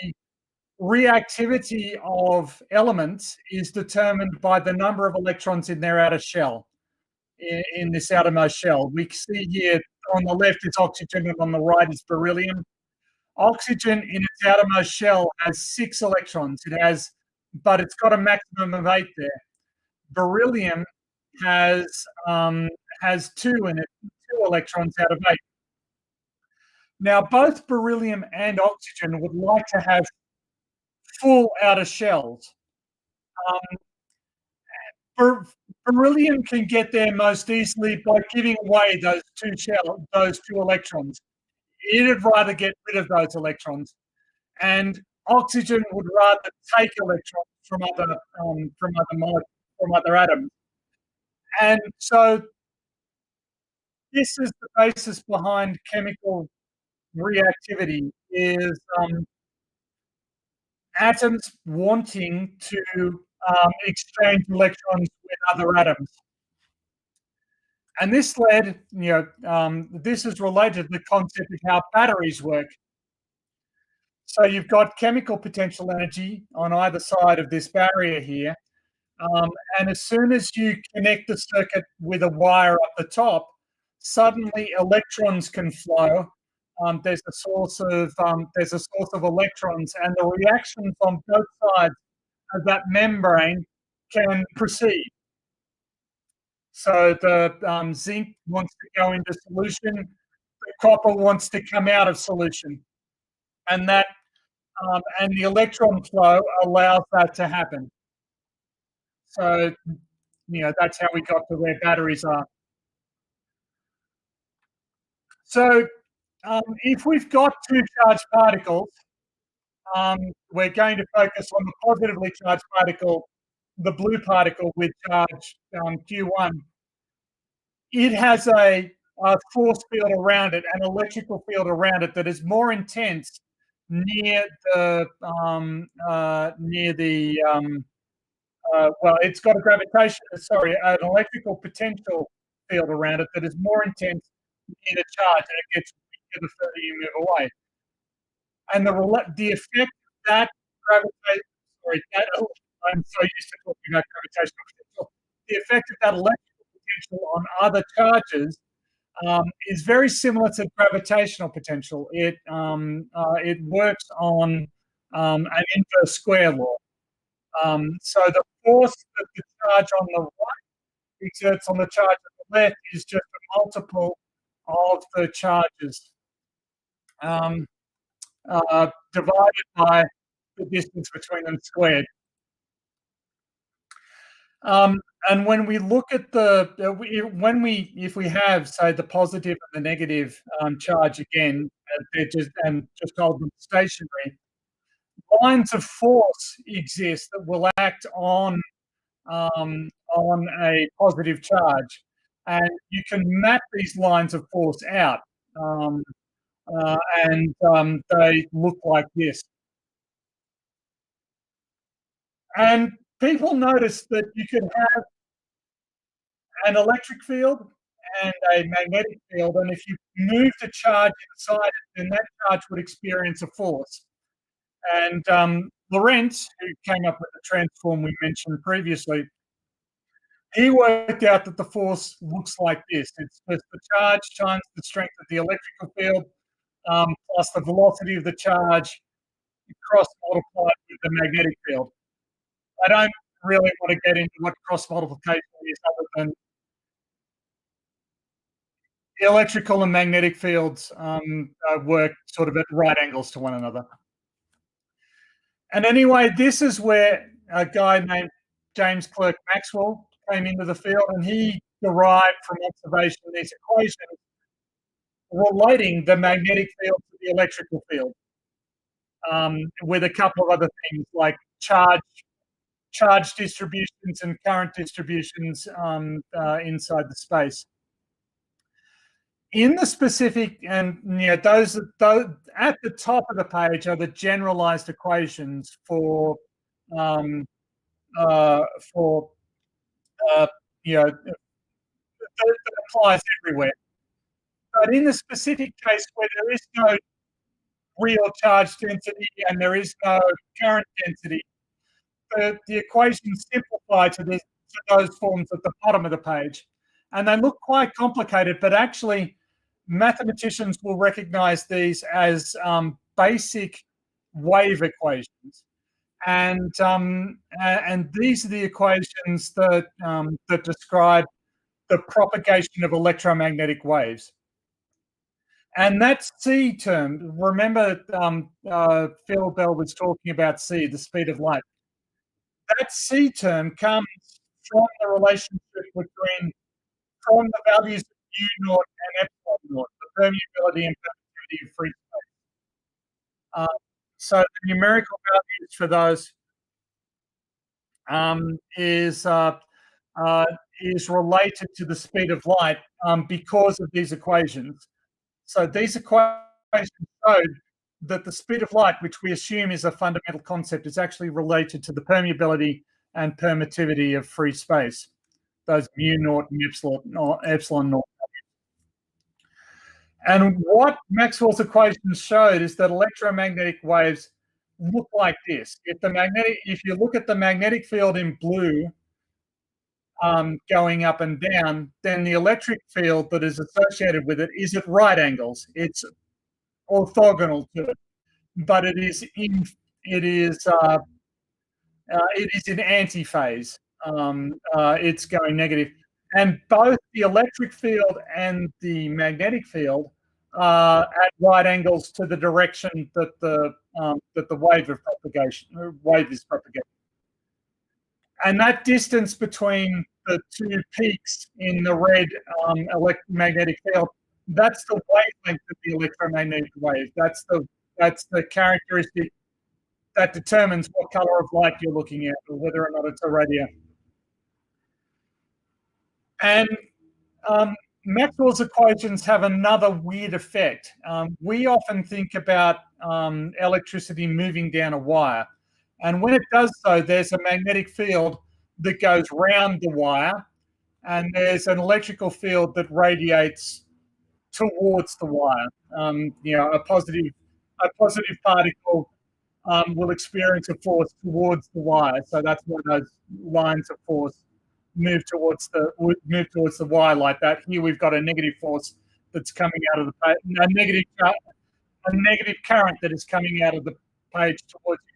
reactivity of elements is determined by the number of electrons in their outer shell, in this outermost shell. We see here on the left is oxygen and on the right is beryllium. Oxygen in its outermost shell has 6 electrons. But it's got a maximum of 8 there. Beryllium has 2 in it, 2 electrons out of 8. Now, both beryllium and oxygen would like to have full outer shells. Beryllium can get there most easily by giving away those 2 electrons. It'd rather get rid of those electrons, and oxygen would rather take electrons from other atoms. And so this is the basis behind chemical reactivity, is atoms wanting to exchange electrons with other atoms. And this led, this is related to the concept of how batteries work. So you've got chemical potential energy on either side of this barrier here. And as soon as you connect the circuit with a wire up the top, suddenly electrons can flow. There's a source of electrons, and the reactions on both sides of that membrane can proceed. So the zinc wants to go into solution, the copper wants to come out of solution, and that and the electron flow allows that to happen. So that's how we got to where batteries are. So if we've got two charged particles, we're going to focus on the positively charged particle, the blue particle with charge Q1. It has a force field around it, an electrical field around it that is more intense near the well, it's got an electrical potential field around it that is more intense near the charge, and it gets weaker the further you move away. And the effect that I'm so used to talking about gravitational potential. The effect of that electrical potential on other charges is very similar to gravitational potential. It works on an inverse square law. So the force that the charge on the right exerts on the charge on the left is just a multiple of the charges divided by the distance between them squared. And when we look at if we have, say, the positive and the negative charge again, just hold them stationary, lines of force exist that will act on a positive charge, and you can map these lines of force out, and they look like this. And people noticed that you could have an electric field and a magnetic field, and if you move the charge inside it, then that charge would experience a force. And Lorentz, who came up with the transform we mentioned previously, he worked out that the force looks like this. It's just the charge times the strength of the electrical field plus the velocity of the charge cross multiplied with the magnetic field. I don't really want to get into what cross multiplication is other than the electrical and magnetic fields work sort of at right angles to one another. And anyway, this is where a guy named James Clerk Maxwell came into the field, and he derived from observation these equations relating the magnetic field to the electrical field, with a couple of other things like charge distributions and current distributions inside the space. In the specific, and those at the top of the page are the generalized equations for that applies everywhere. But in the specific case where there is no real charge density and there is no current density, the equations simplify to those forms at the bottom of the page. And they look quite complicated, but actually mathematicians will recognize these as basic wave equations. And these are the equations that describe the propagation of electromagnetic waves. And that C term, remember Phil Bell was talking about C, the speed of light. That C term comes from the relationship from the values of U naught and epsilon naught, the permeability and permittivity of free space. So the numerical values for those is related to the speed of light because of these equations. So these equations showed that the speed of light, which we assume is a fundamental concept, is actually related to the permeability and permittivity of free space, those mu naught and epsilon naught. And what Maxwell's equations showed is that electromagnetic waves look like this. If you look at the magnetic field in blue, going up and down, then the electric field that is associated with it is at right angles. It's orthogonal to it, but it is in antiphase. It's going negative, and both the electric field and the magnetic field are at right angles to the direction that the wave is propagating. And that distance between the two peaks in the red electromagnetic field, that's the wavelength of the electromagnetic wave. That's the characteristic that determines what color of light you're looking at, or whether or not it's a radio. And Maxwell's equations have another weird effect. We often think about electricity moving down a wire. And when it does so, there's a magnetic field that goes round the wire, and there's an electrical field that radiates towards the wire. A positive particle will experience a force towards the wire. So that's why those lines of force move towards the wire like that. Here we've got a negative force that's coming out of the page, a negative current that is coming out of the page towards you.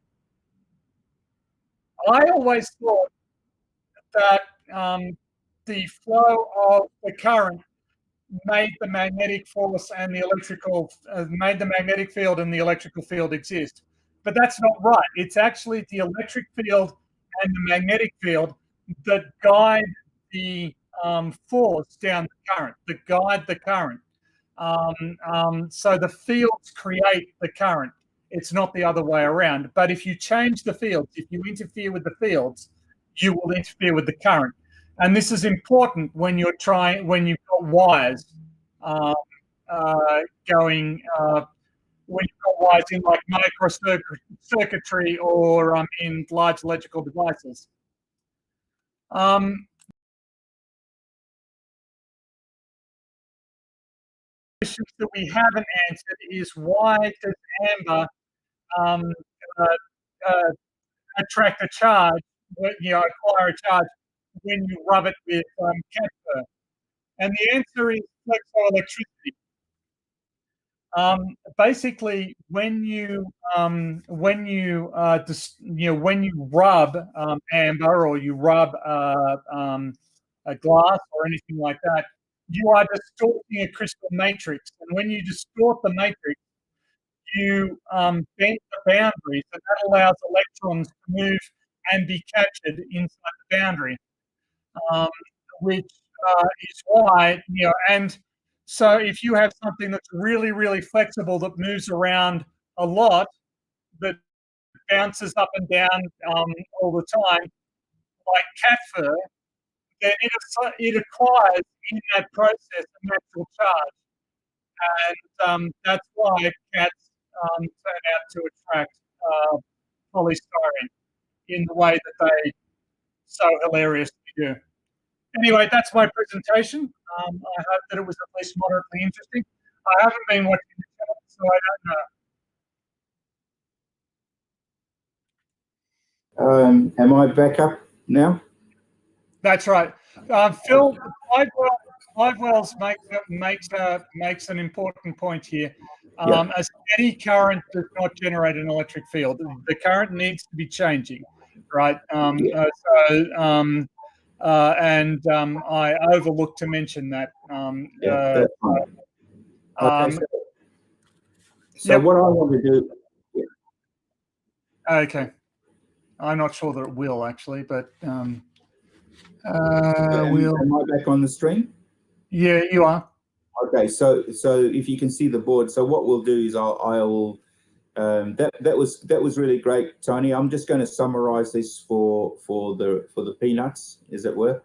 I always thought that the flow of the current made the magnetic force and the made the magnetic field and the electrical field exist. But that's not right. It's actually the electric field and the magnetic field that guide the force down the current, that guide the current. So the fields create the current. It's not the other way around. But if you change the fields, if you interfere with the fields, you will interfere with the current. And this is important when you've got wires going, when you've got wires in like microcircuitry or in large electrical devices. Questions that we haven't answered is, why does amber attract a charge, acquire a charge when you rub it with cat fur? And the answer is flexoelectricity. Basically, when you rub amber, or you rub a glass or anything like that, you are distorting a crystal matrix. And when you distort the matrix, you bend the boundaries, and that allows electrons to move and be captured inside the boundary, which is why, and so if you have something that's really, really flexible, that moves around a lot, that bounces up and down all the time, like cat fur, then it acquires in that process a natural charge. And that's why cats turn out to attract polystyrene in the way that they so hilariously do. Anyway, that's my presentation. I hope that it was at least moderately interesting. I haven't been watching the channel, so I don't know. Am I back up now? That's right. Phil, Live Wells makes an important point here. A steady current does not generate an electric field. The current needs to be changing, right? I overlooked to mention that. That's fine. So what I want to do. Okay. I'm not sure that it will actually, but am I back on the stream? Yeah, you are. Okay, so if you can see the board, so what we'll do is I'll that was really great, Tony. I'm just going to summarize this for the peanuts, as it were.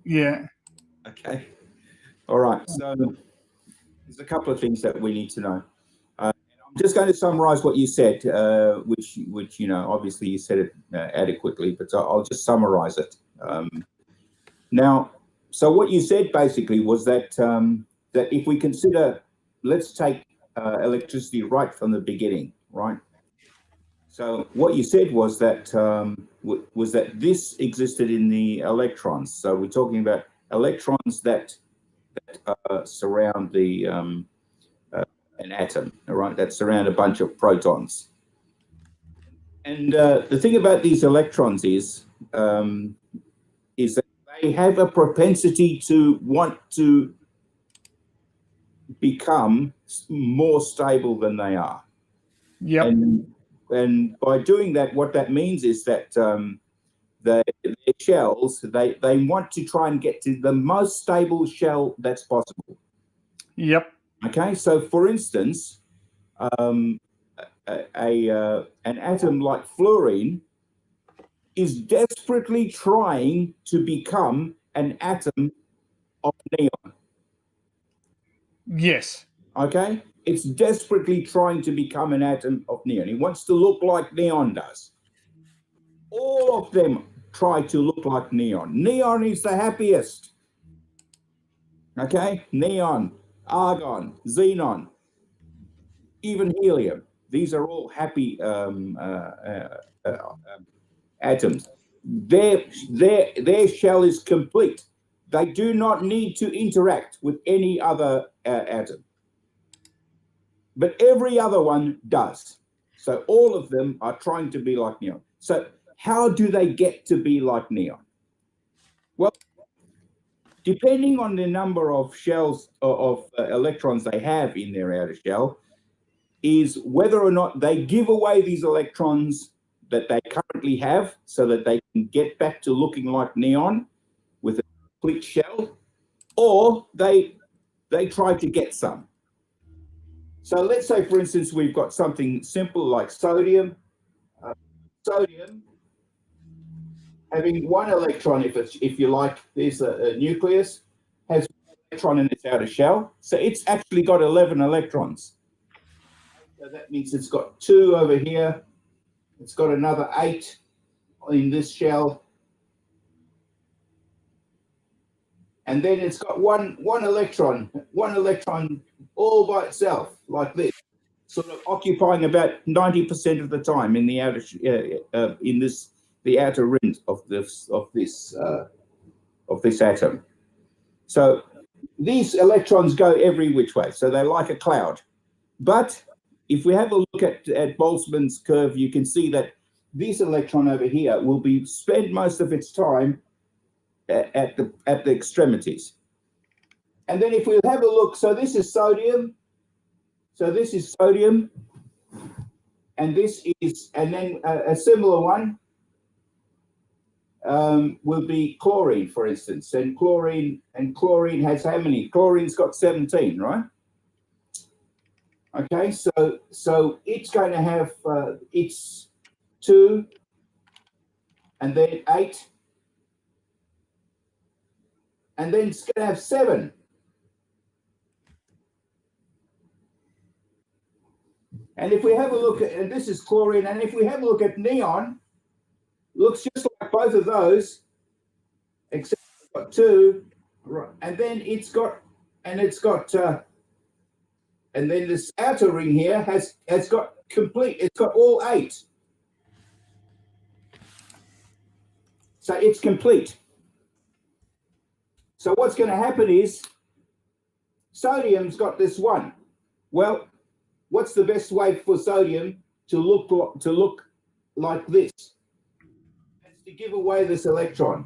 Yeah. Okay. All right. So there's a couple of things that we need to know. And I'm just going to summarize what you said, which you know, obviously you said it adequately, but I'll just summarize it. Now, so what you said basically was that that if we consider, let's take electricity right from the beginning, right? So what you said was that this existed in the electrons. So we're talking about electrons that surround the an atom, all right, that surround a bunch of protons. And the thing about these electrons is that they have a propensity to want to become more stable than they are. Yep. And by doing that, what that means is that their shells, they want to try and get to the most stable shell that's possible. Yep. Okay, so for instance, an atom like fluorine is desperately trying to become an atom of neon. Yes. Okay, it's desperately trying to become an atom of neon. It wants to look like neon does. All of them try to look like neon. Neon is the happiest. Okay, neon, argon, xenon, even helium. These are all happy atoms. Their shell is complete. They do not need to interact with any other atom. But every other one does. So all of them are trying to be like neon. So how do they get to be like neon? Well, depending on the number of shells of electrons they have in their outer shell, is whether or not they give away these electrons that they currently have so that they can get back to looking like neon with a complete shell, or they try to get some. So let's say, for instance, we've got something simple like sodium. Sodium having one electron, if you like, there's a nucleus, has one electron in its outer shell. So it's actually got 11 electrons. So that means it's got 2 over here. It's got another 8 in this shell. And then it's got one electron all by itself, like this, sort of occupying about 90% of the time in the outer the outer rim of this atom. So these electrons go every which way. So they're like a cloud. But if we have a look at Boltzmann's curve, you can see that this electron over here will spend most of its time at the extremities. And then if we have a look, so this is sodium. So this is sodium, and this is, and then a similar one will be chlorine, for instance. And chlorine has how many? Chlorine's got 17, right? Okay, so it's going to have it's 2, and then 8, and then it's going to have 7. And if we have a look at, and this is chlorine, and if we have a look at neon, looks just like both of those, except it's got 2, right? And then it's got, and then this outer ring here has got complete, it's got all 8. So it's complete. So what's going to happen is sodium's got this 1. Well, what's the best way for sodium to look like this? It's to give away this electron.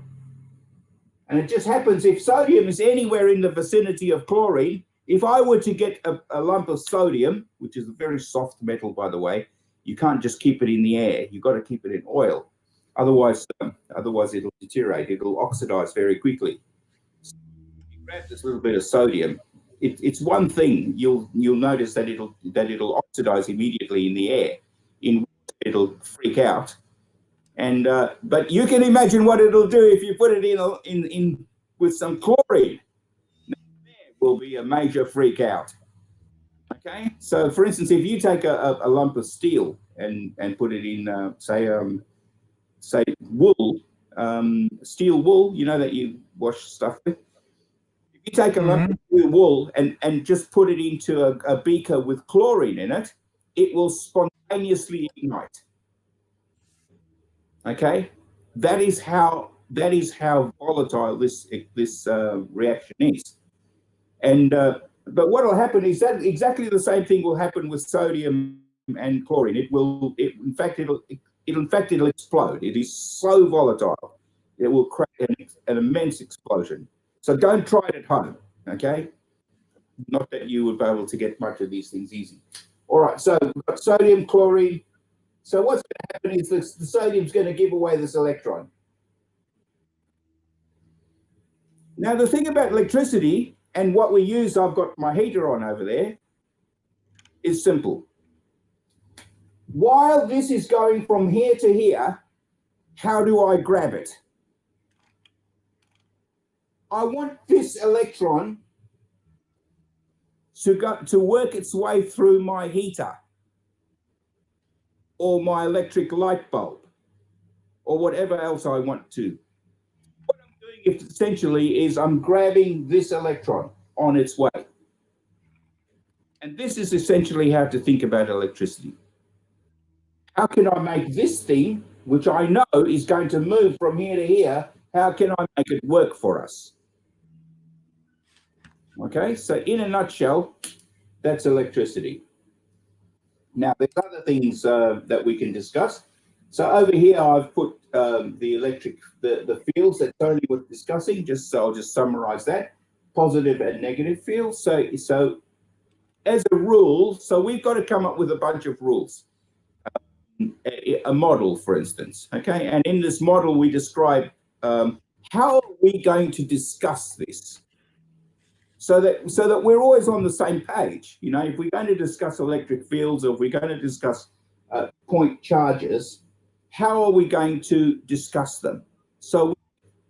And it just happens if sodium is anywhere in the vicinity of chlorine, if I were to get a lump of sodium, which is a very soft metal, by the way, you can't just keep it in the air. You've got to keep it in oil. Otherwise it'll deteriorate. It'll oxidize very quickly. So if you grab this little bit of sodium, it's one thing. You'll notice that it'll oxidize immediately in the air. In water, it'll freak out. And but you can imagine what it'll do if you put it in with some chlorine. Now, there will be a major freak out. Okay, so for instance, if you take a lump of steel and put it in, say wool, steel wool, you know, that you wash stuff with. If you take a lump of steel wool and just put it into a beaker with chlorine in it, it will spontaneously ignite. Okay, that is how volatile this reaction is. And but what will happen is that exactly the same thing will happen with sodium and chlorine. It'll explode. It is so volatile. It will create an immense explosion. So don't try it at home, okay? Not that you would be able to get much of these things easy. All right, so we've got sodium, chlorine. So what's going to happen is the sodium's going to give away this electron. Now, the thing about electricity and what we use, I've got my heater on over there, is simple. While this is going from here to here, how do I grab it? I want this electron to work its way through my heater or my electric light bulb or whatever else I want to. What I'm doing essentially is I'm grabbing this electron on its way. And this is essentially how to think about electricity. How can I make this thing, which I know is going to move from here to here, how can I make it work for us? Okay, so in a nutshell, that's electricity. Now, there's other things that we can discuss. So over here, I've put the fields that Tony was discussing, so I'll just summarize that, positive and negative fields. So as a rule, so we've got to come up with a bunch of rules. A model, for instance, okay? And in this model, we describe how are we going to discuss this so that we're always on the same page. You know, if we're going to discuss electric fields or if we're going to discuss point charges, how are we going to discuss them? So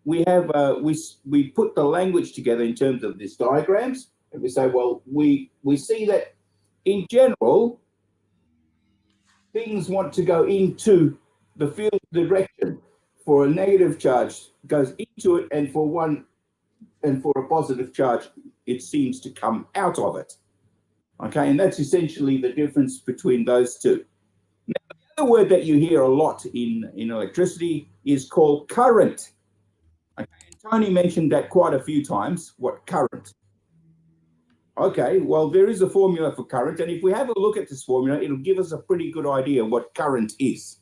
we have we put the language together in terms of these diagrams, and we say, well, we see that in general, things want to go into the field direction. For a negative charge goes into it, and for a positive charge, it seems to come out of it. Okay, and that's essentially the difference between those two. Now, the other word that you hear a lot in electricity is called current. Okay, and Tony mentioned that quite a few times. What current? Okay, well, there is a formula for current, and if we have a look at this formula, it'll give us a pretty good idea what current is.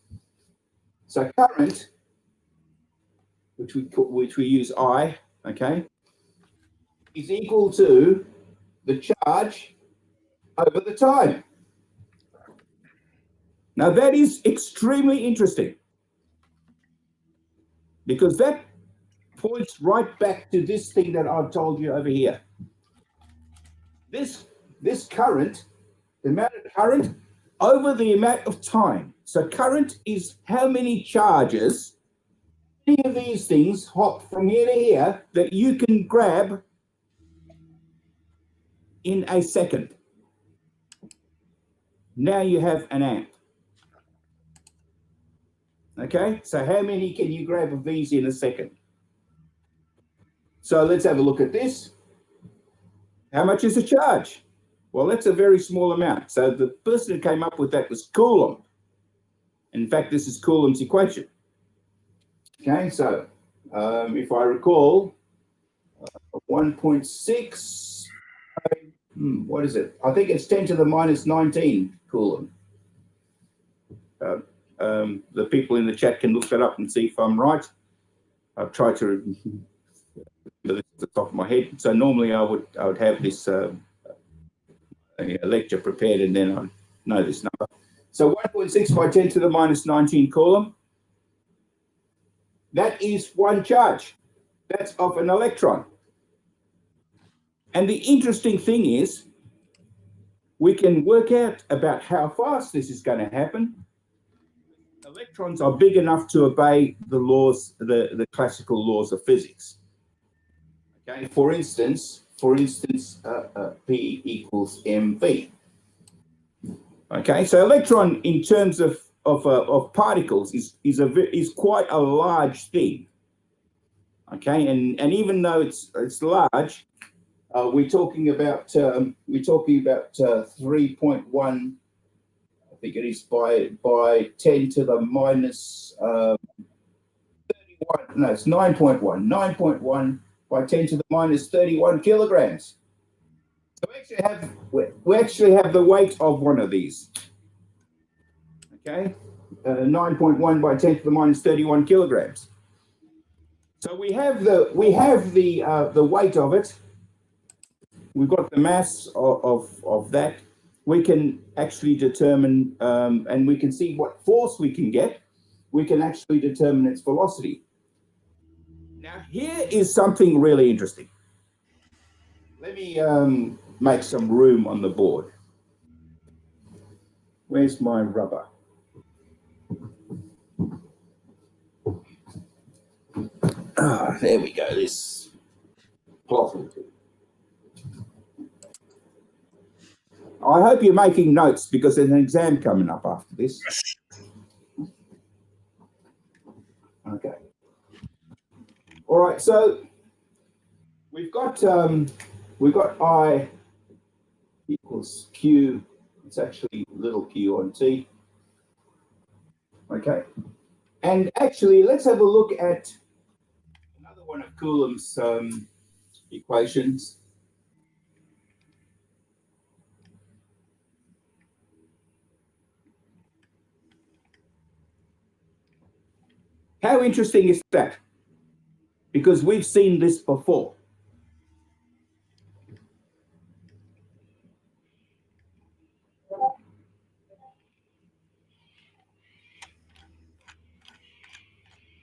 So current, which we use I, okay, is equal to the charge over the time. Now that is extremely interesting because that points right back to this thing that I've told you over here. This current, the amount of current over the amount of time. So current is how many charges, any of these things hop from here to here that you can grab in a second. Now you have an amp. Okay, so how many can you grab of these in a second? So let's have a look at this. How much is a charge? Well, that's a very small amount. So the person who came up with that was Coulomb. In fact, this is Coulomb's equation. Okay, so if I recall, 1.6, what is it? I think it's 10 to the minus 19 Coulomb. The people in the chat can look that up and see if I'm right. I've tried to remember this at the top of my head. So normally I would have this lecture prepared and then I know this number. So 1.6 by 10 to the minus 19 Coulomb. That is one charge. That's of an electron. And the interesting thing is we can work out about how fast this is going to happen. Electrons are big enough to obey the laws, the classical laws of physics. Okay, for instance, P equals mv. Okay, so electron in terms of particles is quite a large thing. Okay, and even though it's large, we're talking about 3.1. I think it is by 10 to the minus 31. No, it's 9.1. 9.1 by 10 to the minus 31 kilograms. So we actually have the weight of one of these. Okay, 9.1 by 10 to the minus 31 kilograms. So we have the weight of it. We've got the mass of that. We can actually determine, and we can see what force we can get. We can actually determine its velocity. Now, here is something really interesting. Let me make some room on the board. Where's my rubber? There we go. This cloth. I hope you're making notes because there's an exam coming up after this. Okay. All right. So we've got I equals Q. It's actually little q on T. Okay. And actually, let's have a look at another one of Coulomb's equations. How interesting is that? Because we've seen this before.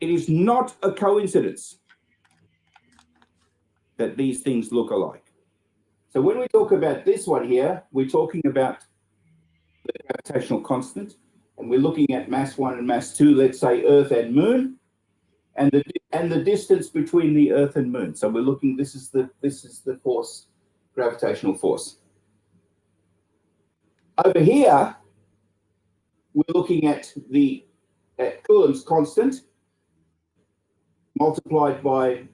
It is not a coincidence that these things look alike. So when we talk about this one here, we're talking about the gravitational constant, and we're looking at mass 1 and mass 2, let's say Earth and Moon, and the distance between the Earth and Moon. So we're looking, this is the force, gravitational force. Over here, we're looking at Coulomb's constant multiplied by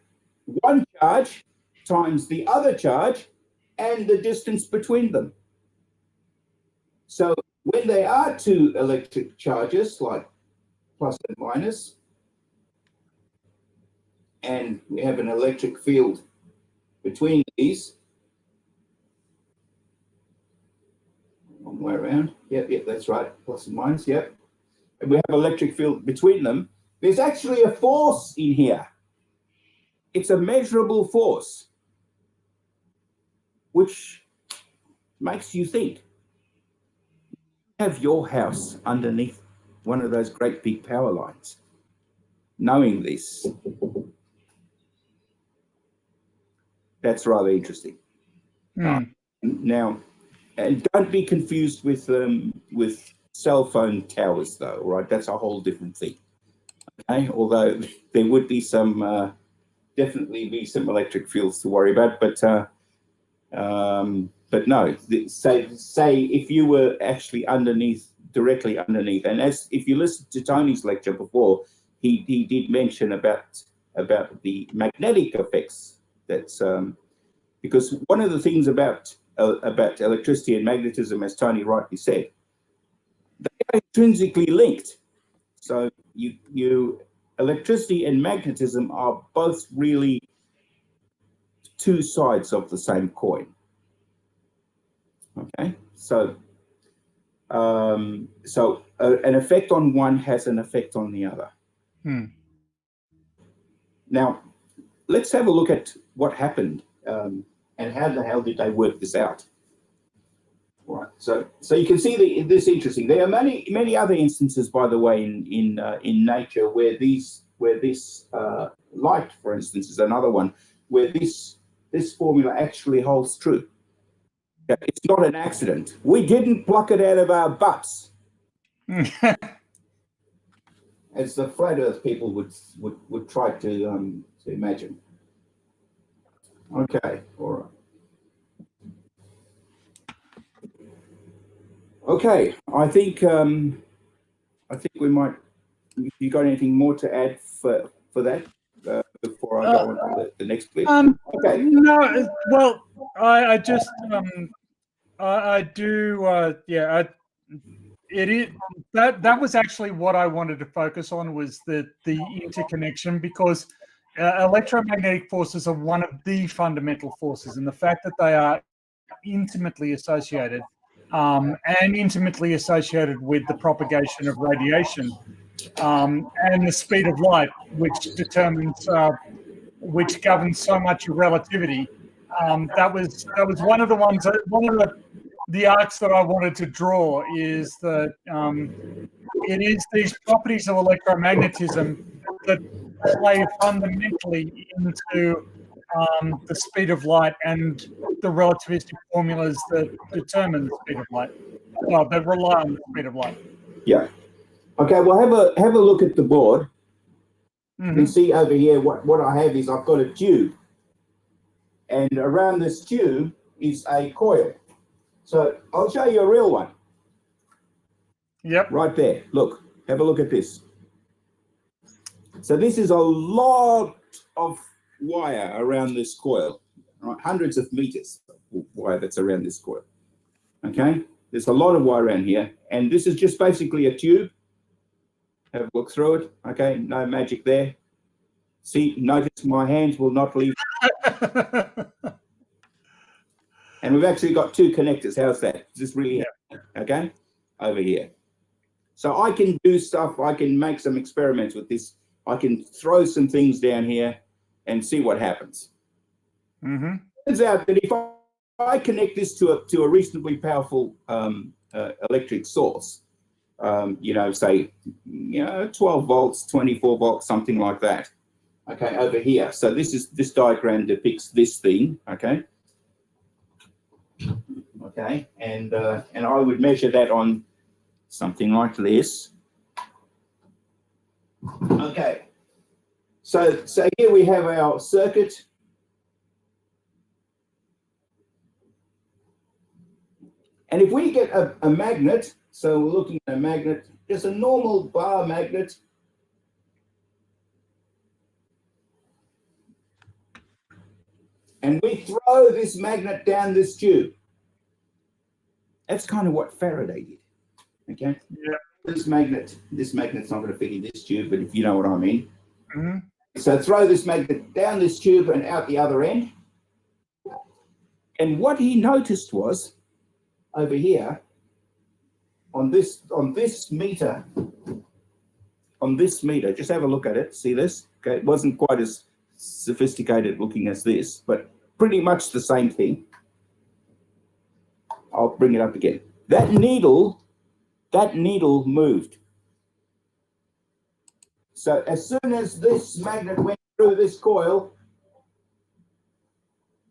one charge times the other charge and the distance between them. So when there are two electric charges, like plus and minus, and we have an electric field between these, one way around, yep, that's right, plus and minus, yep, and we have electric field between them, there's actually a force in here. It's a measurable force, which makes you think. Have your house underneath one of those great big power lines. Knowing this, that's rather interesting. Now, and don't be confused with cell phone towers, though. Right, that's a whole different thing. Okay, although there would be some, definitely be some electric fields to worry about, but no. Say if you were actually directly underneath, and if you listened to Tony's lecture before, he did mention about the magnetic effects. That's because one of the things about electricity and magnetism, as Tony rightly said, they are intrinsically linked. So electricity and magnetism are both really two sides of the same coin. Okay, so an effect on one has an effect on the other. Now, let's have a look at what happened and how the hell did they work this out. Right. So you can see this interesting. There are many other instances, by the way, in nature where this light, for instance, is another one where this formula actually holds true. It's not an accident. We didn't pluck it out of our butts, as the flat Earth people would try to imagine. Okay, all right. Okay, I think we might. You got anything more to add for that before I go on to the next clip? Okay. No, well, I just I do yeah. It is that was actually what I wanted to focus on, was the interconnection, because electromagnetic forces are one of the fundamental forces, and the fact that they are intimately associated and intimately associated with the propagation of radiation and the speed of light, which governs so much of relativity. That was one of the ones one of the arcs that I wanted to draw, is that it is these properties of electromagnetism that play fundamentally into the speed of light and the relativistic formulas that determine the speed of light. Well, that rely on the speed of light. Yeah. Okay. Well, have a look at the board. You can see over here what I have is I've got a tube, and around this tube is a coil. So I'll show you a real one. Yep. Right there. Look. Have a look at this. So this is a lot of wire around this coil, right? Hundreds of meters of wire that's around this coil. Okay, there's a lot of wire around here, and this is just basically a tube. Have a look through it. Okay, no magic there. See, notice my hands will not leave. And we've actually got two connectors. How's that? Is this really okay? Over here. So I can do stuff. I can make some experiments with this. I can throw some things down here and see what happens. Turns out that if I connect this to a reasonably powerful electric source, say 12 volts, 24 volts, something like that. Okay, over here. So this diagram depicts this thing. Okay. Okay, and I would measure that on something like this. Okay, so here we have our circuit. And if we get a magnet, so we're looking at a magnet, just a normal bar magnet. And we throw this magnet down this tube. That's kind of what Faraday did. Okay. Yeah. This magnet's not going to fit in this tube, but if you know what I mean. So throw this magnet down this tube and out the other end. And what he noticed was over here on this meter, just have a look at it. See this? Okay, it wasn't quite as sophisticated looking as this, but pretty much the same thing. I'll bring it up again. That needle moved. So as soon as this magnet went through this coil,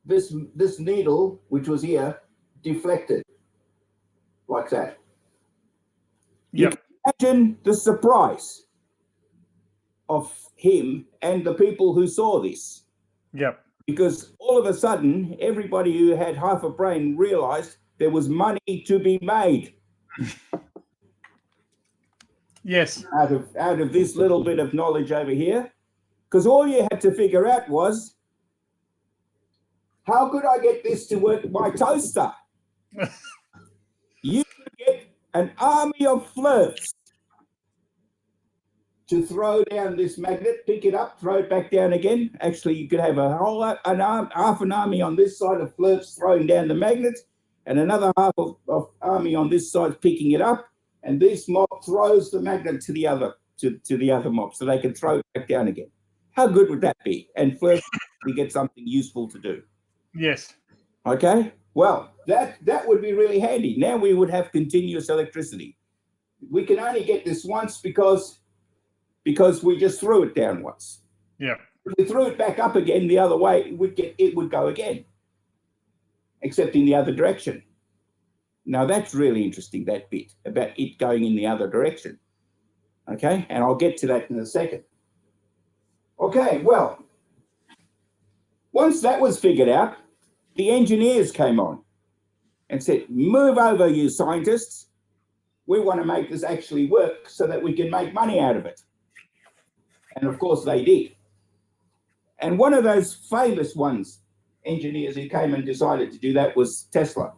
this needle, which was here, deflected like that. You can imagine the surprise of him and the people who saw this. Yep. Because all of a sudden, everybody who had half a brain realized there was money to be made. Yes. Out of this little bit of knowledge over here. Because all you had to figure out was, how could I get this to work my toaster? You could get an army of flirts to throw down this magnet, pick it up, throw it back down again. Actually, you could have half an army on this side of flirts throwing down the magnet, and another half of army on this side picking it up, and this mob throws the magnet to the other mob, so they can throw it back down again. How good would that be? And flirts, we get something useful to do. Yes. Okay. Well, that would be really handy. Now we would have continuous electricity. We can only get this once because we just threw it down once. Yeah. If we threw it back up again the other way, it would go again, except in the other direction. Now that's really interesting, that bit about it going in the other direction. Okay, and I'll get to that in a second. Okay, well, once that was figured out, the engineers came on and said, move over, you scientists. we want to make this actually work so that we can make money out of it. And of course they did. And one of those famous ones, engineers who came and decided to do that, was Tesla.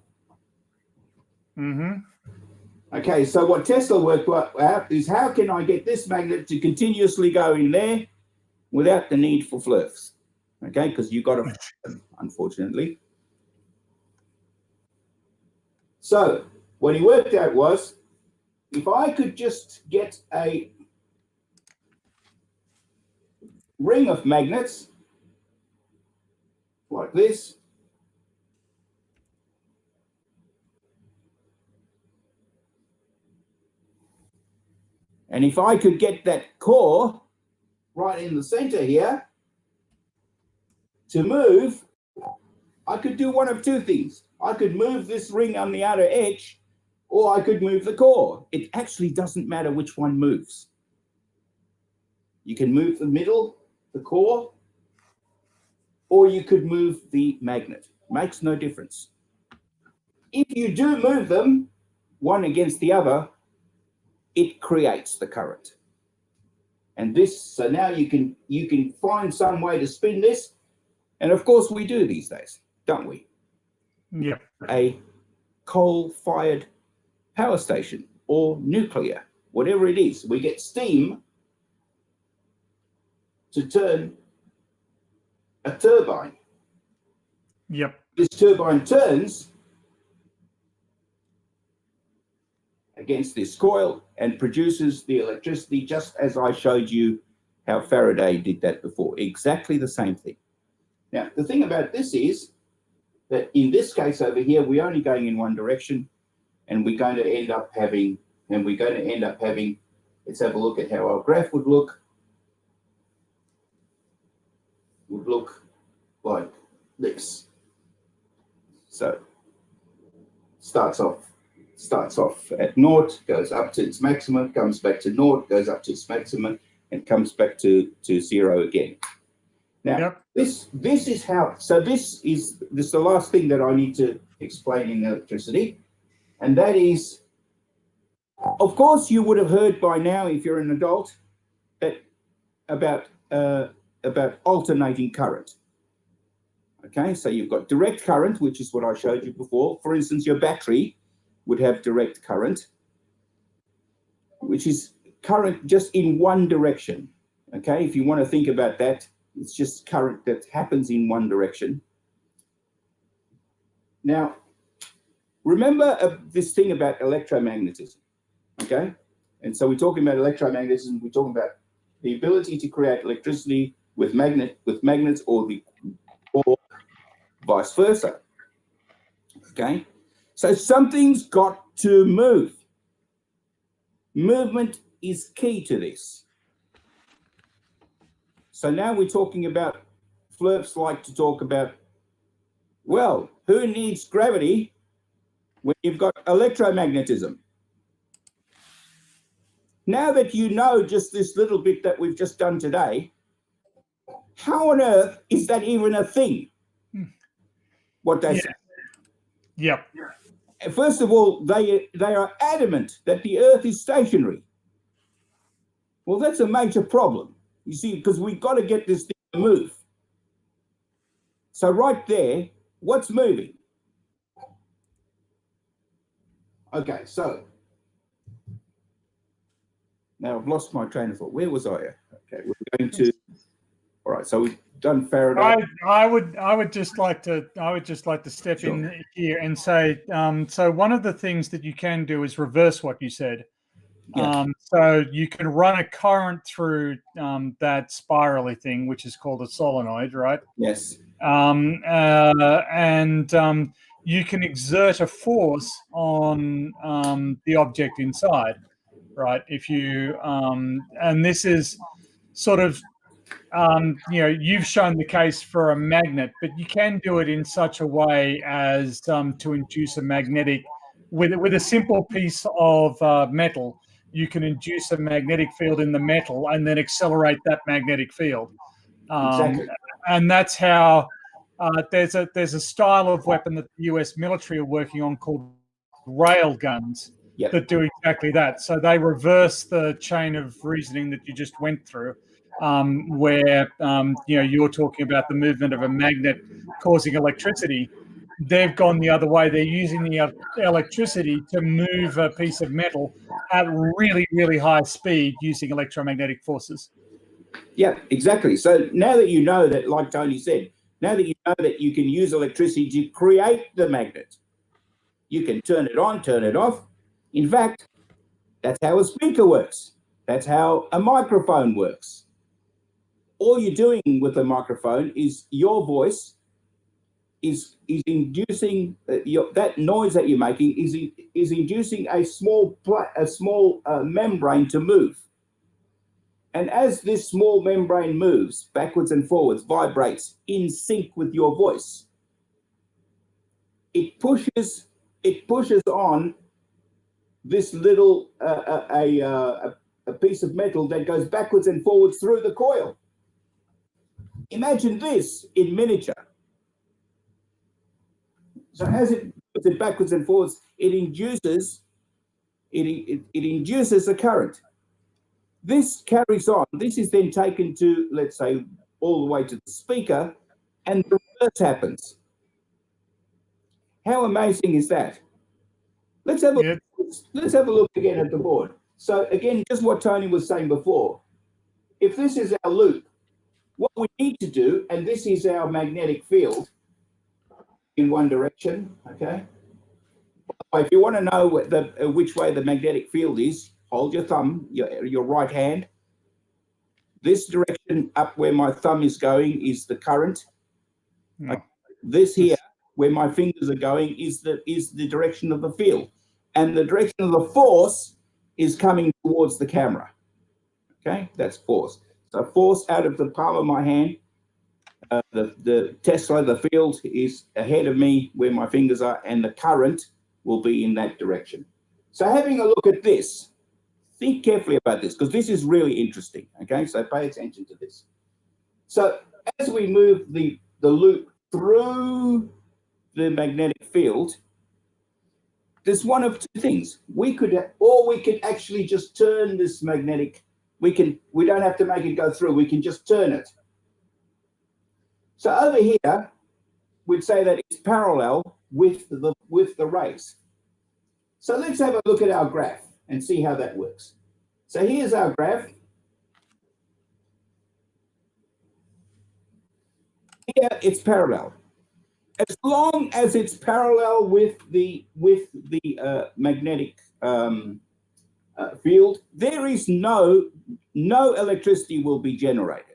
Mm-hmm. Okay, so what Tesla worked out is, how can I get this magnet to continuously go in there without the need for flirts? Okay, because you got to, unfortunately. So what he worked out was, if I could just get a ring of magnets like this, and if I could get that core right in the center here to move, I could do one of two things. I could move this ring on the outer edge, or I could move the core. It actually doesn't matter which one moves. You can move the middle, the core, or you could move the magnet. Makes no difference. If you do move them, one against the other, it creates the current. And this, so now you can find some way to spin this. And of course we do these days, don't we? Yeah. A coal-fired power station or nuclear, whatever it is, we get steam to turn a turbine. Yep. This turbine turns against this coil and produces the electricity, just as I showed you how Faraday did that before. Exactly the same thing. Now, the thing about this is that in this case over here, we're only going in one direction, and we're going to end up having, let's have a look at how our graph would look. Would look like this. So starts off at naught, goes up to its maximum, comes back to naught, goes up to its maximum, and comes back to zero again. Now, Yep. this is how. So this is the last thing that I need to explain in electricity, and that is, of course, you would have heard by now, if you're an adult, that about alternating current. Okay, so you've got direct current, which is what I showed you before. For instance, your battery would have direct current, which is current just in one direction. Okay, if you want to think about that, it's just current that happens in one direction. Now, remember this thing about electromagnetism, okay? And so we're talking about electromagnetism, we're talking about the ability to create electricity with magnets, or vice versa. Okay, so something's got to move. Movement is key to this. So now we're talking about, flirts like to talk about, well, who needs gravity when you've got electromagnetism? Now that you know just this little bit that we've just done today, how on earth is that even a thing? What they say. Yep. First of all, they are adamant that the Earth is stationary. Well, that's a major problem, you see, because we've got to get this thing to move. So right there, what's moving? Okay, so now I've lost my train of thought. Where was I? Okay, we're going to. All right, so we've done Faraday. I would just like to step Sure. in here and say, so one of the things that you can do is reverse what you said. Yeah. So you can run a current through that spirally thing, which is called a solenoid, right? Yes. And you can exert a force on the object inside, right? If you and this is sort of you've shown the case for a magnet, but you can do it in such a way as to induce a magnetic with a simple piece of metal. You can induce a magnetic field in the metal and then accelerate that magnetic field. Exactly. And that's how there's a style of weapon that the US military are working on called rail guns Yep. that do exactly that. So they reverse the chain of reasoning that you just went through, where you're talking about the movement of a magnet causing electricity. They've gone the other way. They're using the electricity to move a piece of metal at really, really high speed using electromagnetic forces. Yeah, exactly. So now that you know that, like Tony said, now that you know that you can use electricity to create the magnet, you can turn it on, turn it off. In fact, that's how a speaker works. That's how a microphone works. All you're doing with a microphone is your voice is inducing that noise that you're making is inducing a small membrane to move. And as this small membrane moves backwards and forwards, vibrates in sync with your voice, it pushes on this little a piece of metal that goes backwards and forwards through the coil. Imagine this in miniature. So as it moves it backwards and forwards, it induces a current. This carries on. This is then taken to, let's say, all the way to the speaker, and the reverse happens. How amazing is that? Let's have a look again at the board. So again, just what Tony was saying before. If this is our loop, what we need to do, and this is our magnetic field in one direction, okay? If you want to know which way the magnetic field is, hold your thumb, your right hand. This direction up where my thumb is going is the current. No. This here, where my fingers are going, is the direction of the field. And the direction of the force is coming towards the camera. Okay, that's force. So force out of the palm of my hand. The Tesla, the field is ahead of me where my fingers are, and the current will be in that direction. So having a look at this, think carefully about this, because this is really interesting. Okay, so pay attention to this. So as we move the loop through the magnetic field, there's one of two things. We could actually just turn this magnetic. We don't have to make it go through. We can just turn it. So over here, we'd say that it's parallel with the rays. So let's have a look at our graph and see how that works. So here's our graph. Here it's parallel. As long as it's parallel with the magnetic field, there is no electricity will be generated.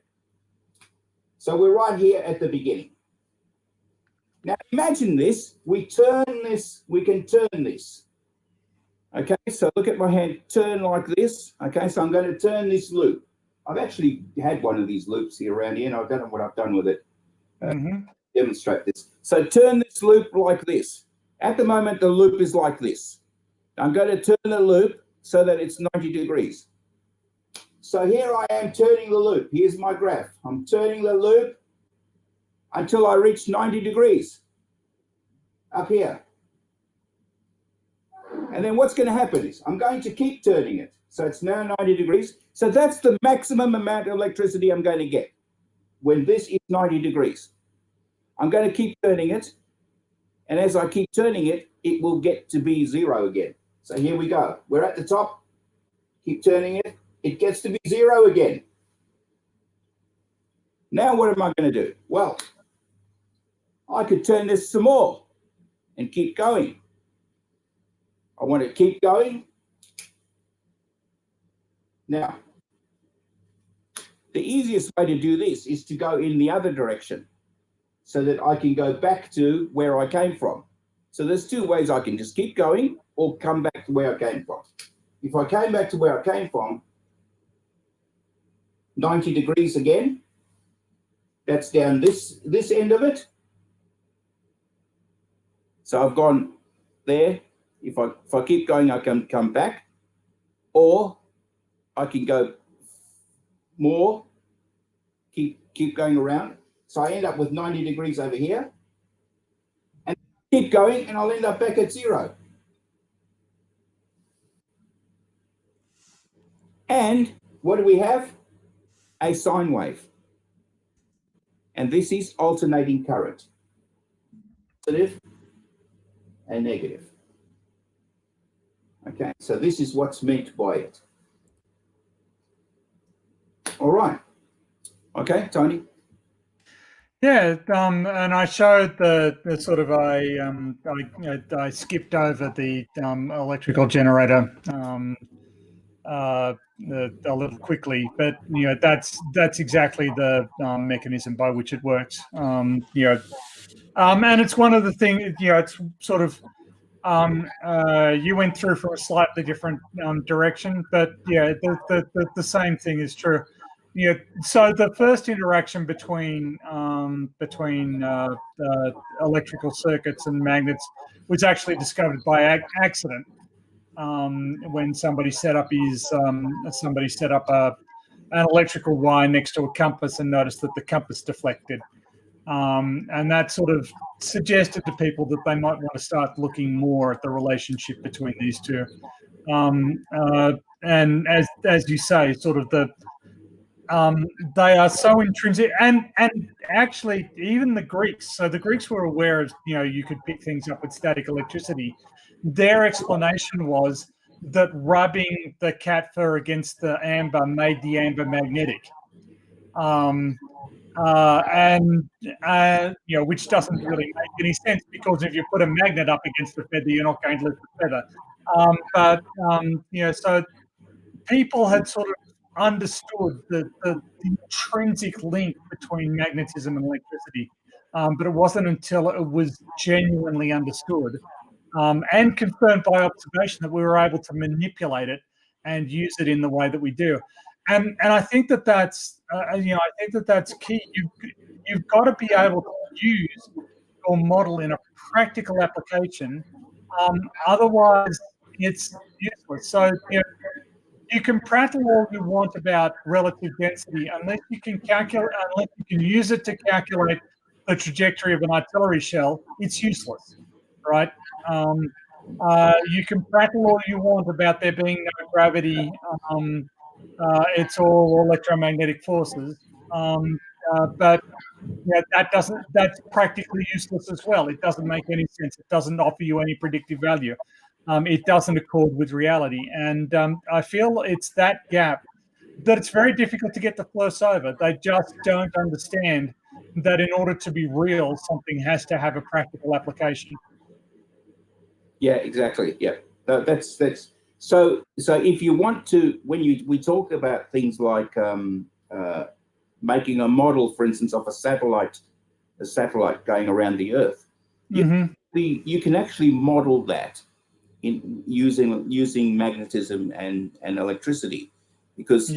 So we're right here at the beginning. Now imagine this. We can turn this. Okay, so look at my hand, turn like this. Okay, so I'm going to turn this loop. I've actually had one of these loops here around here, and I don't know what I've done with it. Demonstrate this. So turn this loop like this. At the moment, the loop is like this. I'm going to turn the loop so that it's 90 degrees. So here I am turning the loop. Here's my graph. I'm turning the loop until I reach 90 degrees up here. And then what's going to happen is I'm going to keep turning it. So it's now 90 degrees. So that's the maximum amount of electricity I'm going to get when this is 90 degrees. I'm going to keep turning it. And as I keep turning it, it will get to be zero again. So here we go. We're at the top. Keep turning it. It gets to be zero again. Now what am I going to do? Well, I could turn this some more and keep going. I want to keep going. Now, the easiest way to do this is to go in the other direction so that I can go back to where I came from. So there's two ways. I can just keep going or come back to where I came from. If I came back to where I came from, 90 degrees again, that's down this end of it. So I've gone there. If I keep going, I can come back, or I can go more, keep going around. So I end up with 90 degrees over here, and keep going, and I'll end up back at zero. And what do we have? A sine wave. And this is alternating current. Positive and negative. Okay, so this is what's meant by it. All right. Okay, Tony. Yeah, and I showed the sort of I skipped over the electrical generator a little quickly, but that's exactly the mechanism by which it works. And it's one of the things, it's sort of you went through from a slightly different direction, but yeah, the same thing is true. So the first interaction between electrical circuits and magnets was actually discovered by accident when somebody set up an electrical wire next to a compass and noticed that the compass deflected. And that sort of suggested to people that they might want to start looking more at the relationship between these two. And as you say, sort of they are so intrinsic, and actually even the Greeks. So the Greeks were aware of you could pick things up with static electricity. Their explanation was that rubbing the cat fur against the amber made the amber magnetic. Which doesn't really make any sense, because if you put a magnet up against the feather, you're not going to lift the feather. So people had sort of understood the intrinsic link between magnetism and electricity, but it wasn't until it was genuinely understood and confirmed by observation that we were able to manipulate it and use it in the way that we do. And I think that's that's key. You've got to be able to use your model in a practical application. Otherwise, it's useless. So you can prattle all you want about relative density unless you can use it to calculate the trajectory of an artillery shell. It's useless, right? You can prattle all you want about there being no gravity. It's all electromagnetic forces, but that's practically useless as well. It doesn't make any sense. It doesn't offer you any predictive value. It doesn't accord with reality, and I feel it's that gap that it's very difficult to get the flows over. They just don't understand that in order to be real, something has to have a practical application. Yeah, exactly. Yeah, that's so. So if you want to, when we talk about things like making a model, for instance, of a satellite going around the Earth, you can actually model that in using magnetism and electricity, because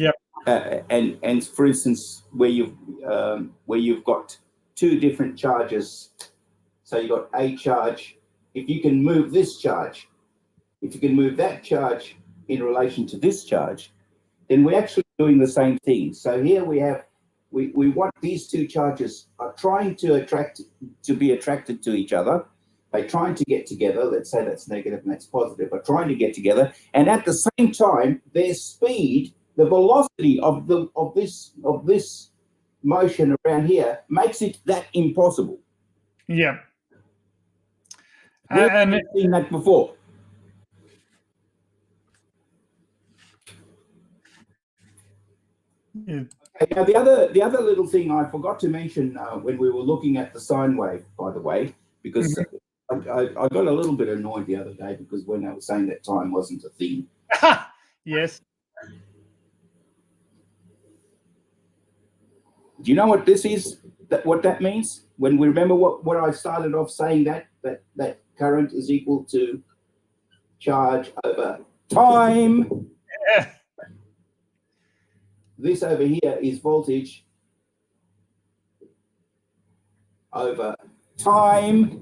and for instance, where you've got two different charges, so you've got a charge. If you can move this charge, if you can move that charge in relation to this charge, then we're actually doing the same thing. So here we want these two charges are trying to be attracted to each other. They're trying to get together. Let's say that's negative and that's positive, but trying to get together. And at the same time, their speed, the velocity of this motion around here makes it that impossible. Yeah. We've seen that before. Yeah. Now, the other little thing I forgot to mention when we were looking at the sine wave, by the way, because I got a little bit annoyed the other day because when I was saying that time wasn't a thing. Yes. Do you know what this is? What that means? When we remember what I started off saying, that current is equal to charge over time. Yeah. This over here is voltage over time.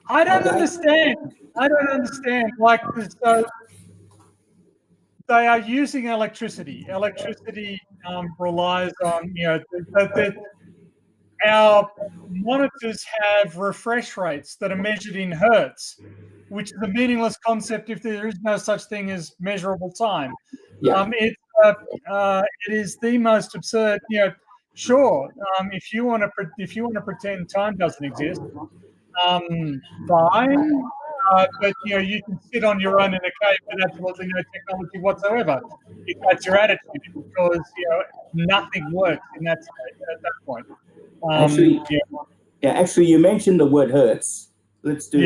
I don't understand. Like, so they are using electricity. Electricity relies on, our monitors have refresh rates that are measured in hertz. which is a meaningless concept if there is no such thing as measurable time. Yeah. It is the most absurd. Sure. If you want to pretend time doesn't exist, fine. But you can sit on your own in a cave with absolutely no technology whatsoever, if that's your attitude, because nothing works in that state at that point. Actually, actually, you mentioned the word hertz. Let's do.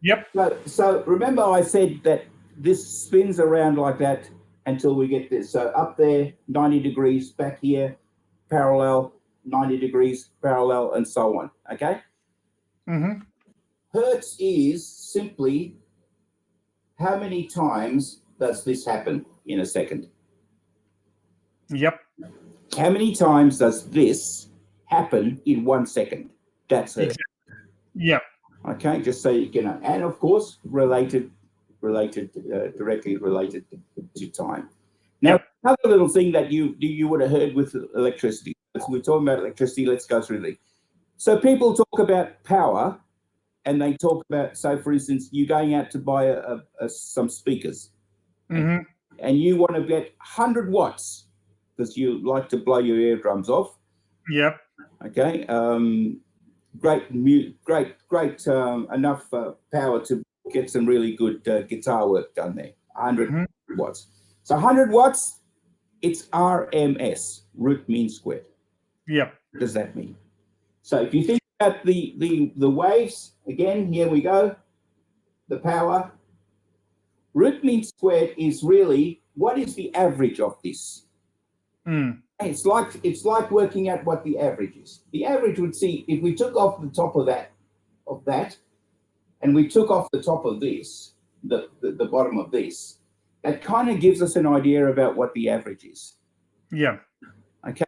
Yep. So remember, I said that this spins around like that until we get this. So up there, 90 degrees, back here, parallel, 90 degrees, parallel, and so on. Okay. Mm-hmm. Hertz is simply how many times does this happen in a second? Yep. How many times does this happen in 1 second? That's Hertz. Exactly. Yep. Okay, just so you know, and of course, directly related to time. Now, another little thing that you would have heard with electricity. As we're talking about electricity, let's go through the. So people talk about power, and they talk about, so for instance, you're going out to buy some speakers, mm-hmm. and you want to get 100 watts because you like to blow your eardrums off. Yep. Okay. Great enough power to get some really good guitar work done there. 100 mm-hmm. watts. So 100 watts, it's RMS, root mean squared. Yep. What does that mean? So if you think about the waves, again, here we go. The power. Root mean squared is really what is the average of this? It's like working out what the average is. The average would see if we took off the top of that, and we took off the top of this, the bottom of this, that kind of gives us an idea about what the average is. Yeah. Okay.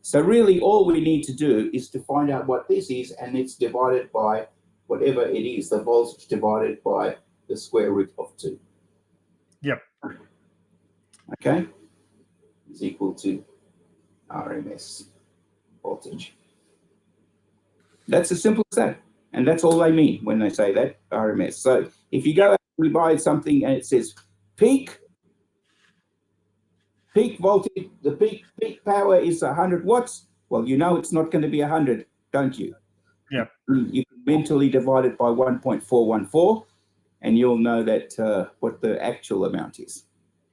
So really all we need to do is to find out what this is, and it's divided by whatever it is, the voltage divided by the square root of 2. Yep. Okay. Is equal to RMS voltage. That's as simple as that. And that's all they mean when they say that, RMS. So if you go out and buy something and it says peak voltage, the peak power is 100 watts, well, you know it's not going to be 100, don't you? Yep. You can mentally divide it by 1.414 and you'll know that what the actual amount is.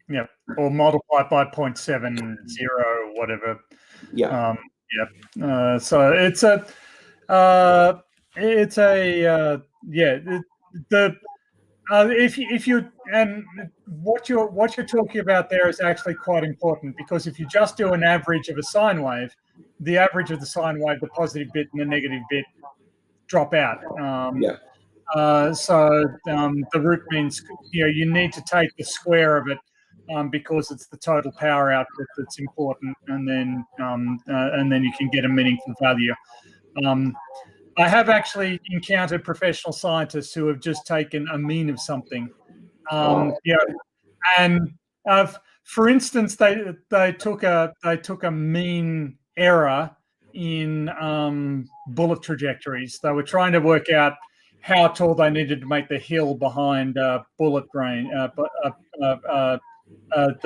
Yep. Or multiply it by 0.70, whatever. Yeah. So it's a if you and what you're talking about there is actually quite important, because if you just do an average of a sine wave, the average of the sine wave, the positive bit and the negative bit drop out. So the root means you need to take the square of it, because it's the total power output that's important, and then you can get a meaningful value. I have actually encountered professional scientists who have just taken a mean of something. And for instance, they took a mean error in bullet trajectories. They were trying to work out how tall they needed to make the hill behind bullet range, the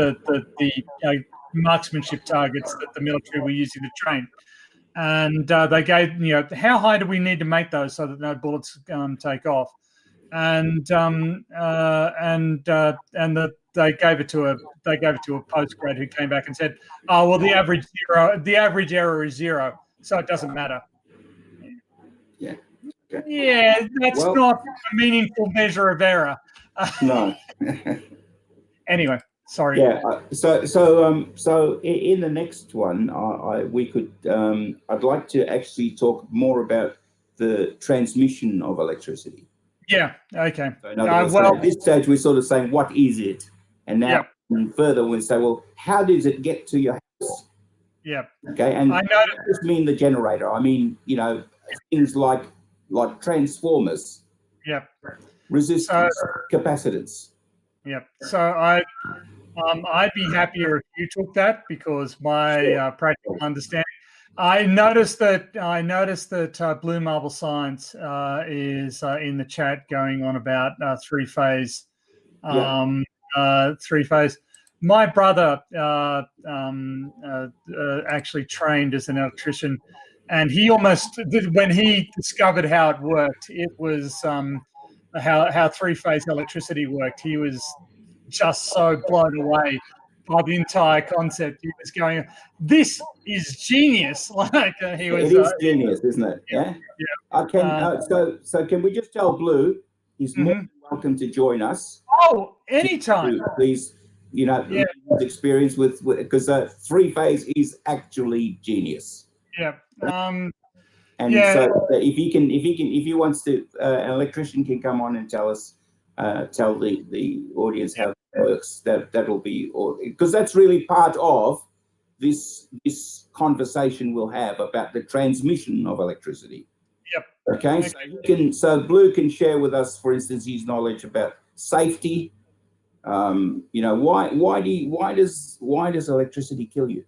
marksmanship targets that the military were using to train. And they gave, how high do we need to make those so that no bullets take off? And they gave it to a postgrad who came back and said, "Oh, well, the average error is 0, so it doesn't matter." Yeah. Okay. Yeah, that's not a meaningful measure of error. No. Anyway, sorry. Yeah. So in the next one, I'd like to actually talk more about the transmission of electricity. Yeah. Okay. So in other words, at this stage, we're sort of saying, what is it? And now further, we'll say, well, how does it get to your house? Yeah. Okay. And I don't just mean the generator. I mean, things like transformers. Yeah. Resistance, capacitance. Yeah. So I'd be happier if you took that, because my practical understanding. I noticed that Blue Marble Science is in the chat going on about three-phase. Three-phase. My brother actually trained as an electrician, and he almost did when he discovered how it worked. It was how three-phase electricity worked. He was just so blown away by the entire concept. He was going, "This is genius!" Like he was. It is genius, isn't it? Yeah. Yeah. I can. So can we just tell Blue he's more than welcome to join us? Oh, anytime. Please, his experience with because three-phase is actually genius. Yeah. And so if he wants to, an electrician can come on and tell the audience how it works. That'll be, because that's really part of this conversation we'll have about the transmission of electricity. Yep. Okay. So Blue can share with us, for instance, his knowledge about safety. Why does electricity kill you?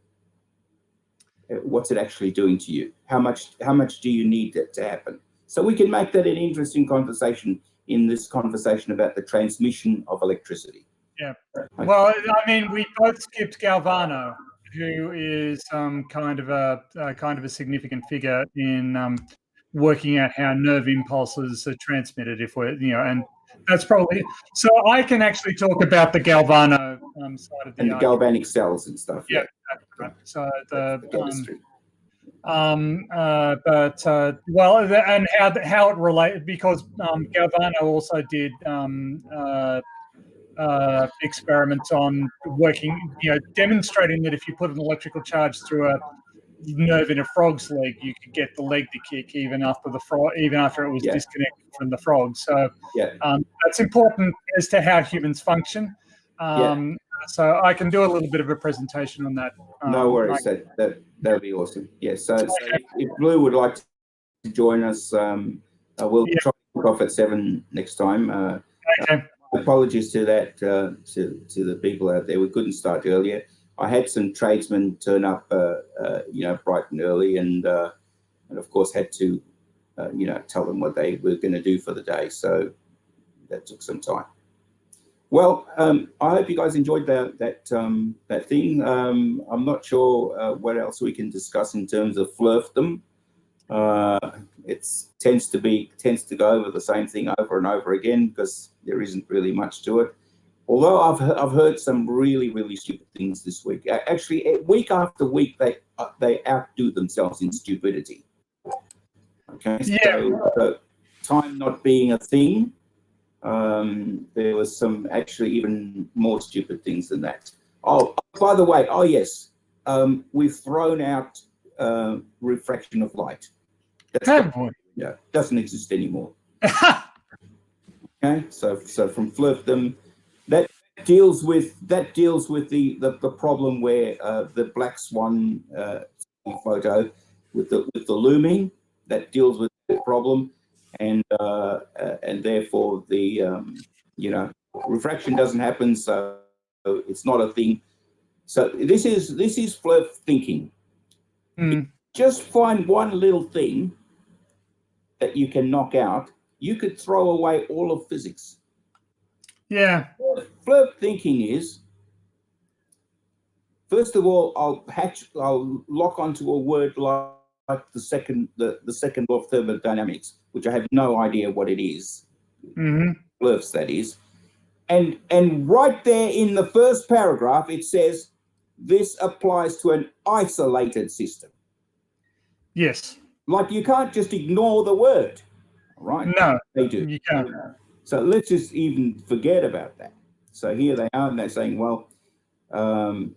What's it actually doing to you? How much do you need that to happen? So we can make that an interesting conversation in this conversation about the transmission of electricity. Yeah. Well, I mean, we both skipped Galvano, who is kind of a significant figure in working out how nerve impulses are transmitted. If we're, and that's probably so. I can actually talk about the Galvano side of the galvanic cells and stuff. Yeah. Right. So the chemistry. And how it related, because Galvano also did experiments on working, demonstrating that if you put an electrical charge through a nerve in a frog's leg, you could get the leg to kick even after it was disconnected from the frog. So that's important as to how humans function. So I can do a little bit of a presentation on that. No worries. That'd be awesome. Yes. So if Blue would like to join us, we'll try to off at 7 next time. Apologies to that to the people out there. We couldn't start earlier. I had some tradesmen turn up, bright and early, and of course had to, tell them what they were going to do for the day. So that took some time. Well, I hope you guys enjoyed that thing. I'm not sure what else we can discuss in terms of flerfdom. It tends to go over the same thing over and over again because there isn't really much to it. Although I've heard some really, really stupid things this week. Actually, week after week, they outdo themselves in stupidity. Okay, so time not being a thing. There was some actually even more stupid things than that. Oh, by the way, yes, we've thrown out refraction of light. Doesn't exist anymore. Okay, so from flerfdom, that deals with the problem where the black swan photo with the looming, that deals with the problem. And therefore the refraction doesn't happen, so it's not a thing. So this is flirt thinking. Just find one little thing that you can knock out. You could throw away all of physics. Yeah. Flirt thinking is, first of all, I'll lock onto a word like the second law of thermodynamics, which I have no idea what it is. Blurfs, that is. And right there in the first paragraph, it says this applies to an isolated system. Yes. Like you can't just ignore the word, right? No, they do. You can't. So let's just even forget about that. So here they are, and they're saying, well,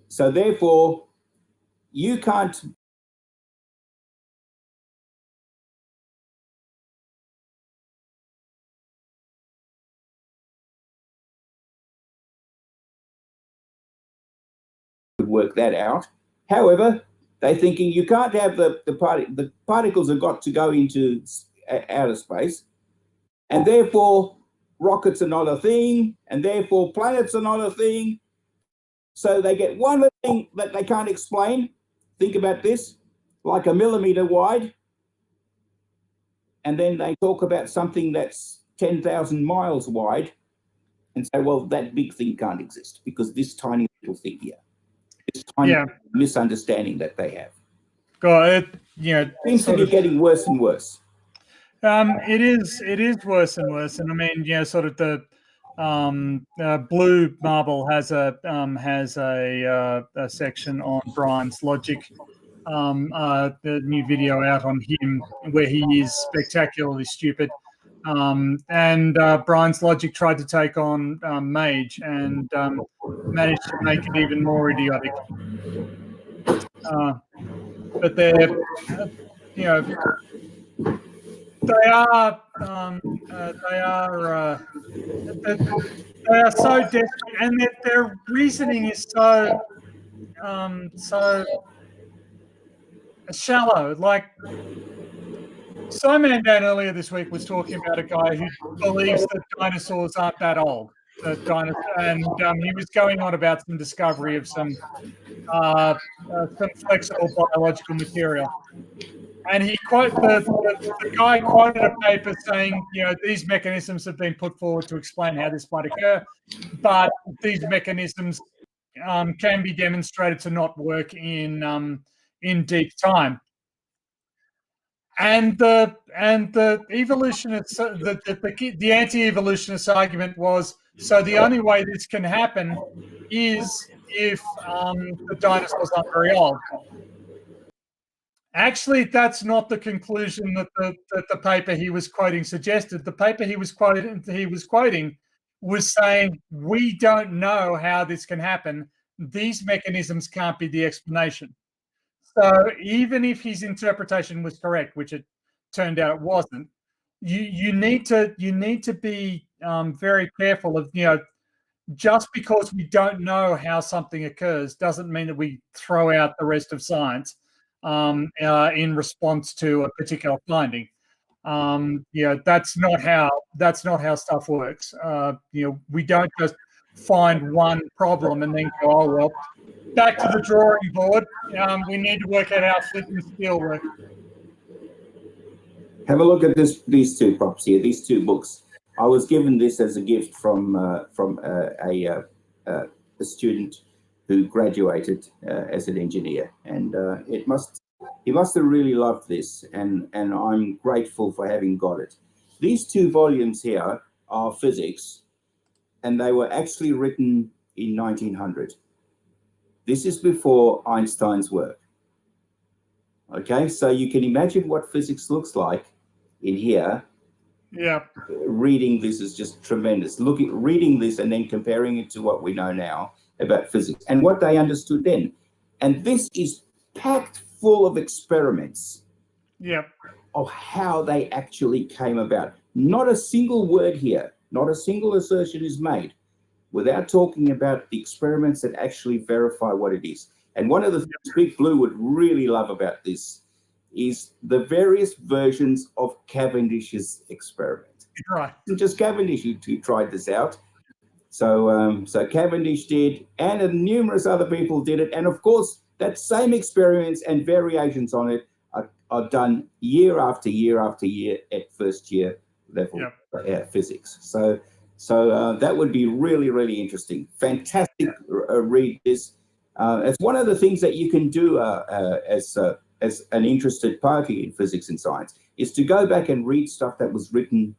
so therefore you can't work that out. However, they're thinking you can't have the particles have got to go into outer space, and therefore rockets are not a thing, and therefore planets are not a thing. So they get one thing that they can't explain. Think about this. like a millimeter wide, and then they talk about something that's 10,000 miles wide and say, well, that big thing can't exist because this tiny little thing here, this tiny misunderstanding that they have. God, it Seems to be getting worse and worse. It is worse and worse, and I mean, sort of the Blue Marble has a section on Brian's logic. The new video out on him where he is spectacularly stupid. And Brian's logic tried to take on Mage and managed to make it even more idiotic. But they're, they are so desperate, and their reasoning is so shallow. Like Simon Dan earlier this week was talking about a guy who believes that dinosaurs aren't that old. And he was going on about some discovery of some flexible biological material. And the guy quoted a paper saying, these mechanisms have been put forward to explain how this might occur, but these mechanisms can be demonstrated to not work in deep time. And the evolutionists, the anti-evolutionist argument was, so the only way this can happen is if the dinosaurs aren't very old. Actually, that's not the conclusion that the paper he was quoting suggested. The paper he was quoting was saying, we don't know how this can happen. These mechanisms can't be the explanation. So even if his interpretation was correct, which it turned out it wasn't, you need to be very careful of, just because we don't know how something occurs doesn't mean that we throw out the rest of science in response to a particular finding. That's not how stuff works. We don't just find one problem and then go, oh well, back to the drawing board. We need to work out how flint and steel work. Have a look at these two props here, these two books. I was given this as a gift from a student who graduated as an engineer, and he must have really loved this, and I'm grateful for having got it. These two volumes here are physics, and they were actually written in 1900. This is before Einstein's work. Okay, so you can imagine what physics looks like in here. Yeah. Reading this is just tremendous. Reading this and then comparing it to what we know now about physics and what they understood then. And this is packed full of experiments. Yeah. Of how they actually came about. Not a single word here, not a single assertion is made without talking about the experiments that actually verify what it is. And one of the things Big Blue would really love about this is the various versions of Cavendish's experiment. Right. It's just Cavendish who tried this out. So Cavendish did, and numerous other people did it. And of course, that same experiments and variations on it are done year after year after year at first year level physics. So that would be really, really interesting. Fantastic read this. It's one of the things that you can do as an interested party in physics and science is to go back and read stuff that was written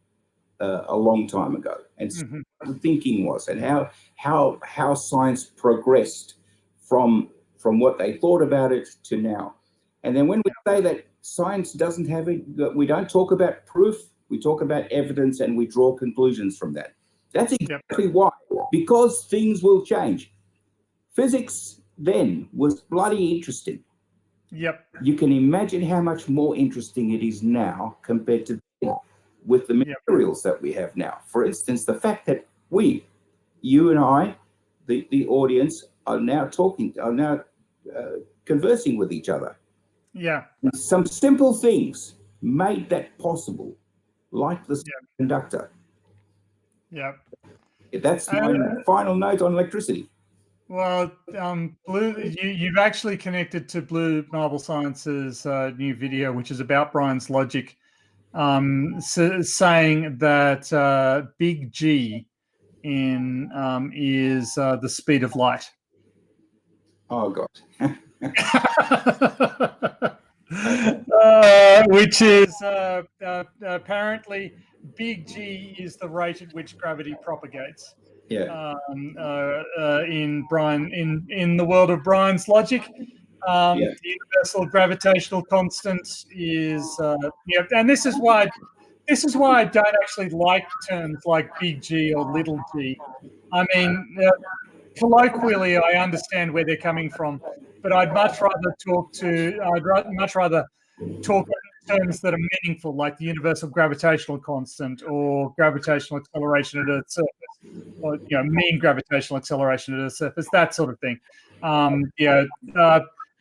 a long time ago and see what the thinking was and how science progressed from what they thought about it to now. And then when we say that science doesn't have it, we don't talk about proof, we talk about evidence and we draw conclusions from that. That's exactly why, because things will change. Physics then was bloody interesting. Yep. You can imagine how much more interesting it is now compared to with the materials that we have now. For instance, the fact that you and I, the audience, are now conversing with each other. Yeah. Some simple things made that possible, like the conductor. Yeah. That's my final note on electricity. Well, Blue, you've actually connected to Blue Marble Science's new video, which is about Brian's logic, saying that big G is the speed of light. Oh God. Which is apparently big G is the rate at which gravity propagates. Yeah. In the world of Brian's logic, the universal gravitational constant is and this is why I don't actually like terms like big G or little g. I mean, colloquially, I understand where they're coming from, but I'd much rather talk in terms that are meaningful, like the universal gravitational constant or gravitational acceleration at Earth's surface, or mean gravitational acceleration at Earth's surface, that sort of thing.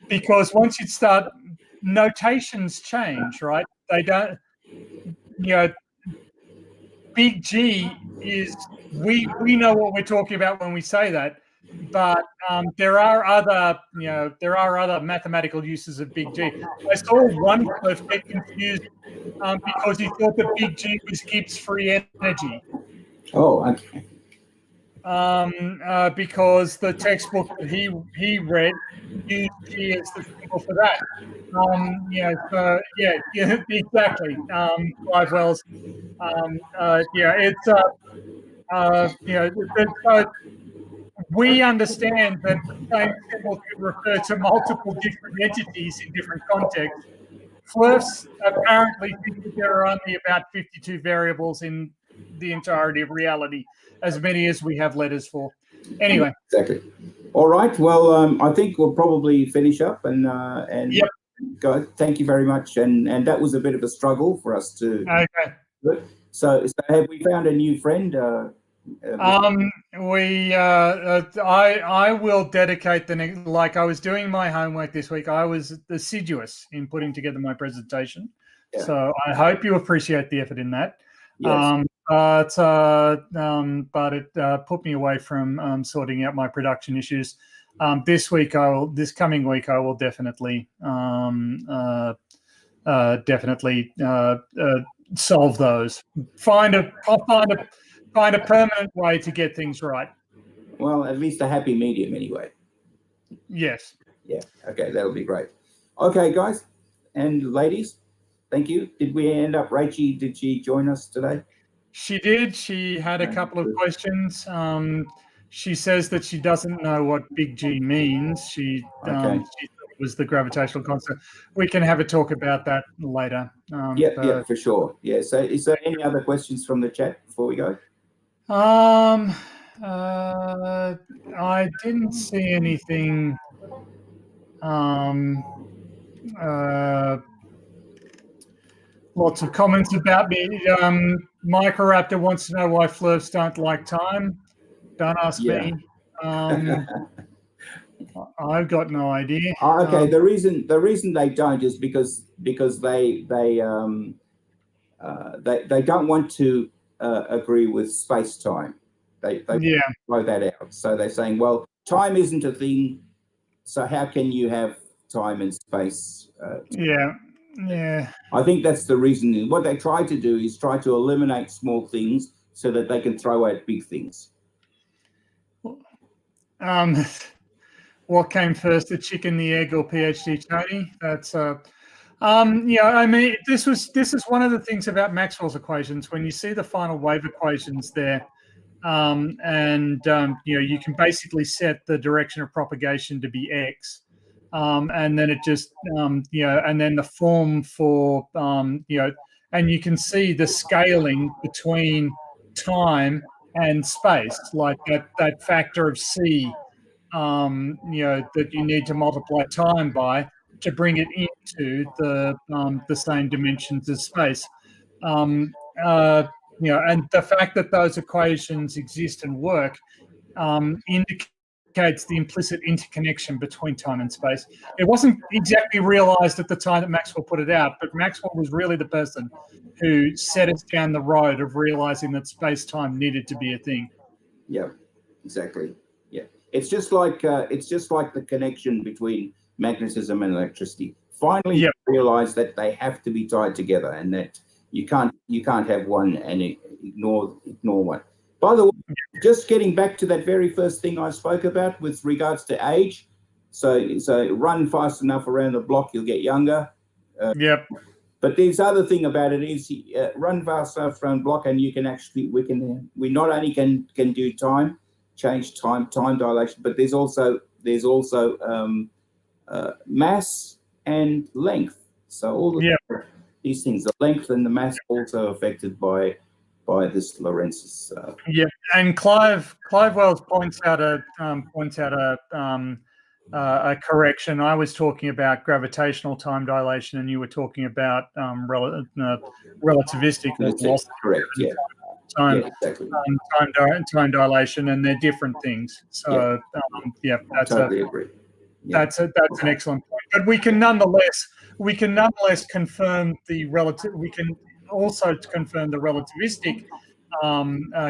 Because once you start, notations change, right? They don't. Big G is we know what we're talking about when we say that, but there are other mathematical uses of big G. I saw one Prof get confused because he thought that big G was Gibbs free energy. Oh, okay. Because the textbook that he read used G as the symbol for that. Exactly. Clive Wells. We understand that the same symbol can refer to multiple different entities in different contexts. Flirfs apparently think that there are only about 52 variables in the entirety of reality, as many as we have letters for. Anyway. Exactly. All right. Well, I think we'll probably finish up and yep. Go. Thank you very much. And that was a bit of a struggle for us to. Okay. So have we found a new friend? I will dedicate the next, like I was doing my homework this week. I was assiduous in putting together my presentation. Yeah. So I hope you appreciate the effort in that. Yes. But it put me away from sorting out my production issues. This coming week, I will definitely solve those. Find a permanent way to get things right. Well, at least a happy medium anyway. Yes. Yeah. Okay, that'll be great. Okay, guys and ladies, thank you. Did we end up, Rachel, did she join us today? She did. She had a couple of questions. She says that she doesn't know what big G means. She thought it was the gravitational constant. We can have a talk about that later. Yeah, for sure. Yeah. So is there any other questions from the chat before we go? I didn't see anything. Lots of comments about me. Microraptor wants to know why flirts don't like time. Don't ask me. I've got no idea. Okay, the reason they don't is because they don't want to agree with space time. They throw that out. So they're saying, well, time isn't a thing. So how can you have time and space? Yeah. I think that's the reason. What they try to do is try to eliminate small things so that they can throw out big things. What came first, the chicken, the egg, or PhD Tony? That's I mean, this is one of the things about Maxwell's equations. When you see the final wave equations there, you can basically set the direction of propagation to be x. And then it just, and then the form for, and you can see the scaling between time and space, like that factor of c, that you need to multiply time by to bring it into the same dimensions as space. And the fact that those equations exist and work indicates the implicit interconnection between time and space. It wasn't exactly realized at the time that Maxwell put it out, but Maxwell was really the person who set us down the road of realizing that space-time needed to be a thing. Yeah, exactly. Yeah. It's just like the connection between magnetism and electricity. Finally, Yep. realize that they have to be tied together, and that you can't have one and ignore one. By the way, just getting back to that very first thing I spoke about with regards to age. So run fast enough around the block, you'll get younger. Yep. But there's other thing about it is run fast enough around the block, and you can actually we not only can do change time dilation, but there's also mass and length. So all these things, the length and the mass, also affected by this Lorentz. Yeah, and Clive Wells points out a correction. I was talking about gravitational time dilation, and you were talking about relativistic or velocity. Correct. Yeah. Time, exactly. Time dilation, and they're different things. So that's totally agree. Yeah. That's an excellent point. But we can nonetheless confirm the relative. We can also confirm the relativistic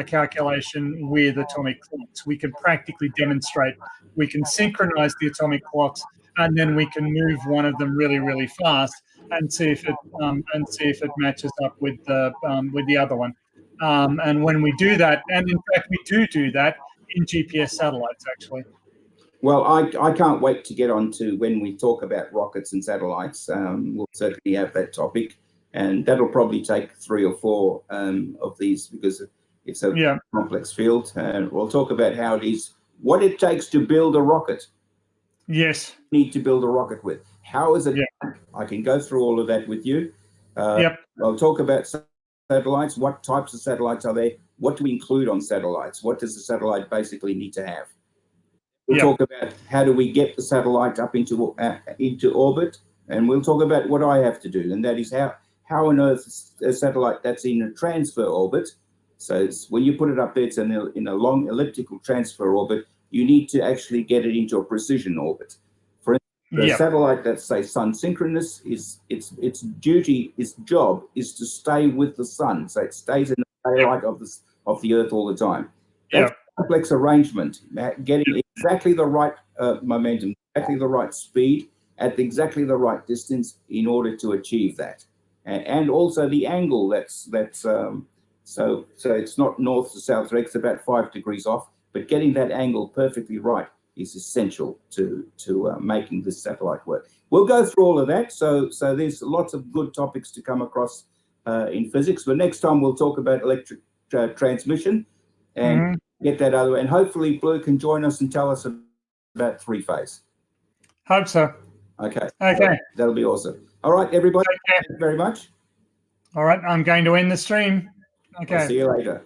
calculation with atomic clocks. We can practically demonstrate. We can synchronize the atomic clocks, and then we can move one of them really, really fast and see if it matches up with the other one. And when we do that, and in fact we do that in GPS satellites, actually. Well, I can't wait to get on to when we talk about rockets and satellites. We'll certainly have that topic, and that'll probably take 3 or 4 of these, because it's a complex field. And we'll talk about how it is, what it takes to build a rocket. Yes. Need to build a rocket with. How is it? I can go through all of that with you. I'll talk about satellites. What types of satellites are there? What do we include on satellites? What does the satellite basically need to have? We'll talk about how do we get the satellite up into orbit, and we'll talk about what I have to do, and that is how on earth a satellite that's in a transfer orbit. So it's, when you put it up there, it's in a long elliptical transfer orbit. You need to actually get it into a precision orbit. For instance, a satellite that's, say, sun synchronous, its job is to stay with the sun, so it stays in the daylight of the Earth all the time. That's a complex arrangement, getting exactly the right momentum, exactly the right speed, at exactly the right distance in order to achieve that, and also the angle so it's not north to south, it's about 5 degrees off, but getting that angle perfectly right is essential to making this satellite work. We'll go through all of that. So there's lots of good topics to come across in physics, but next time we'll talk about electric transmission and get that other way. And hopefully Blue can join us and tell us about 3-phase. Hope so. Okay. Okay. That'll be awesome. All right, everybody. Thank you very much. All right. I'm going to end the stream. Okay. I'll see you later.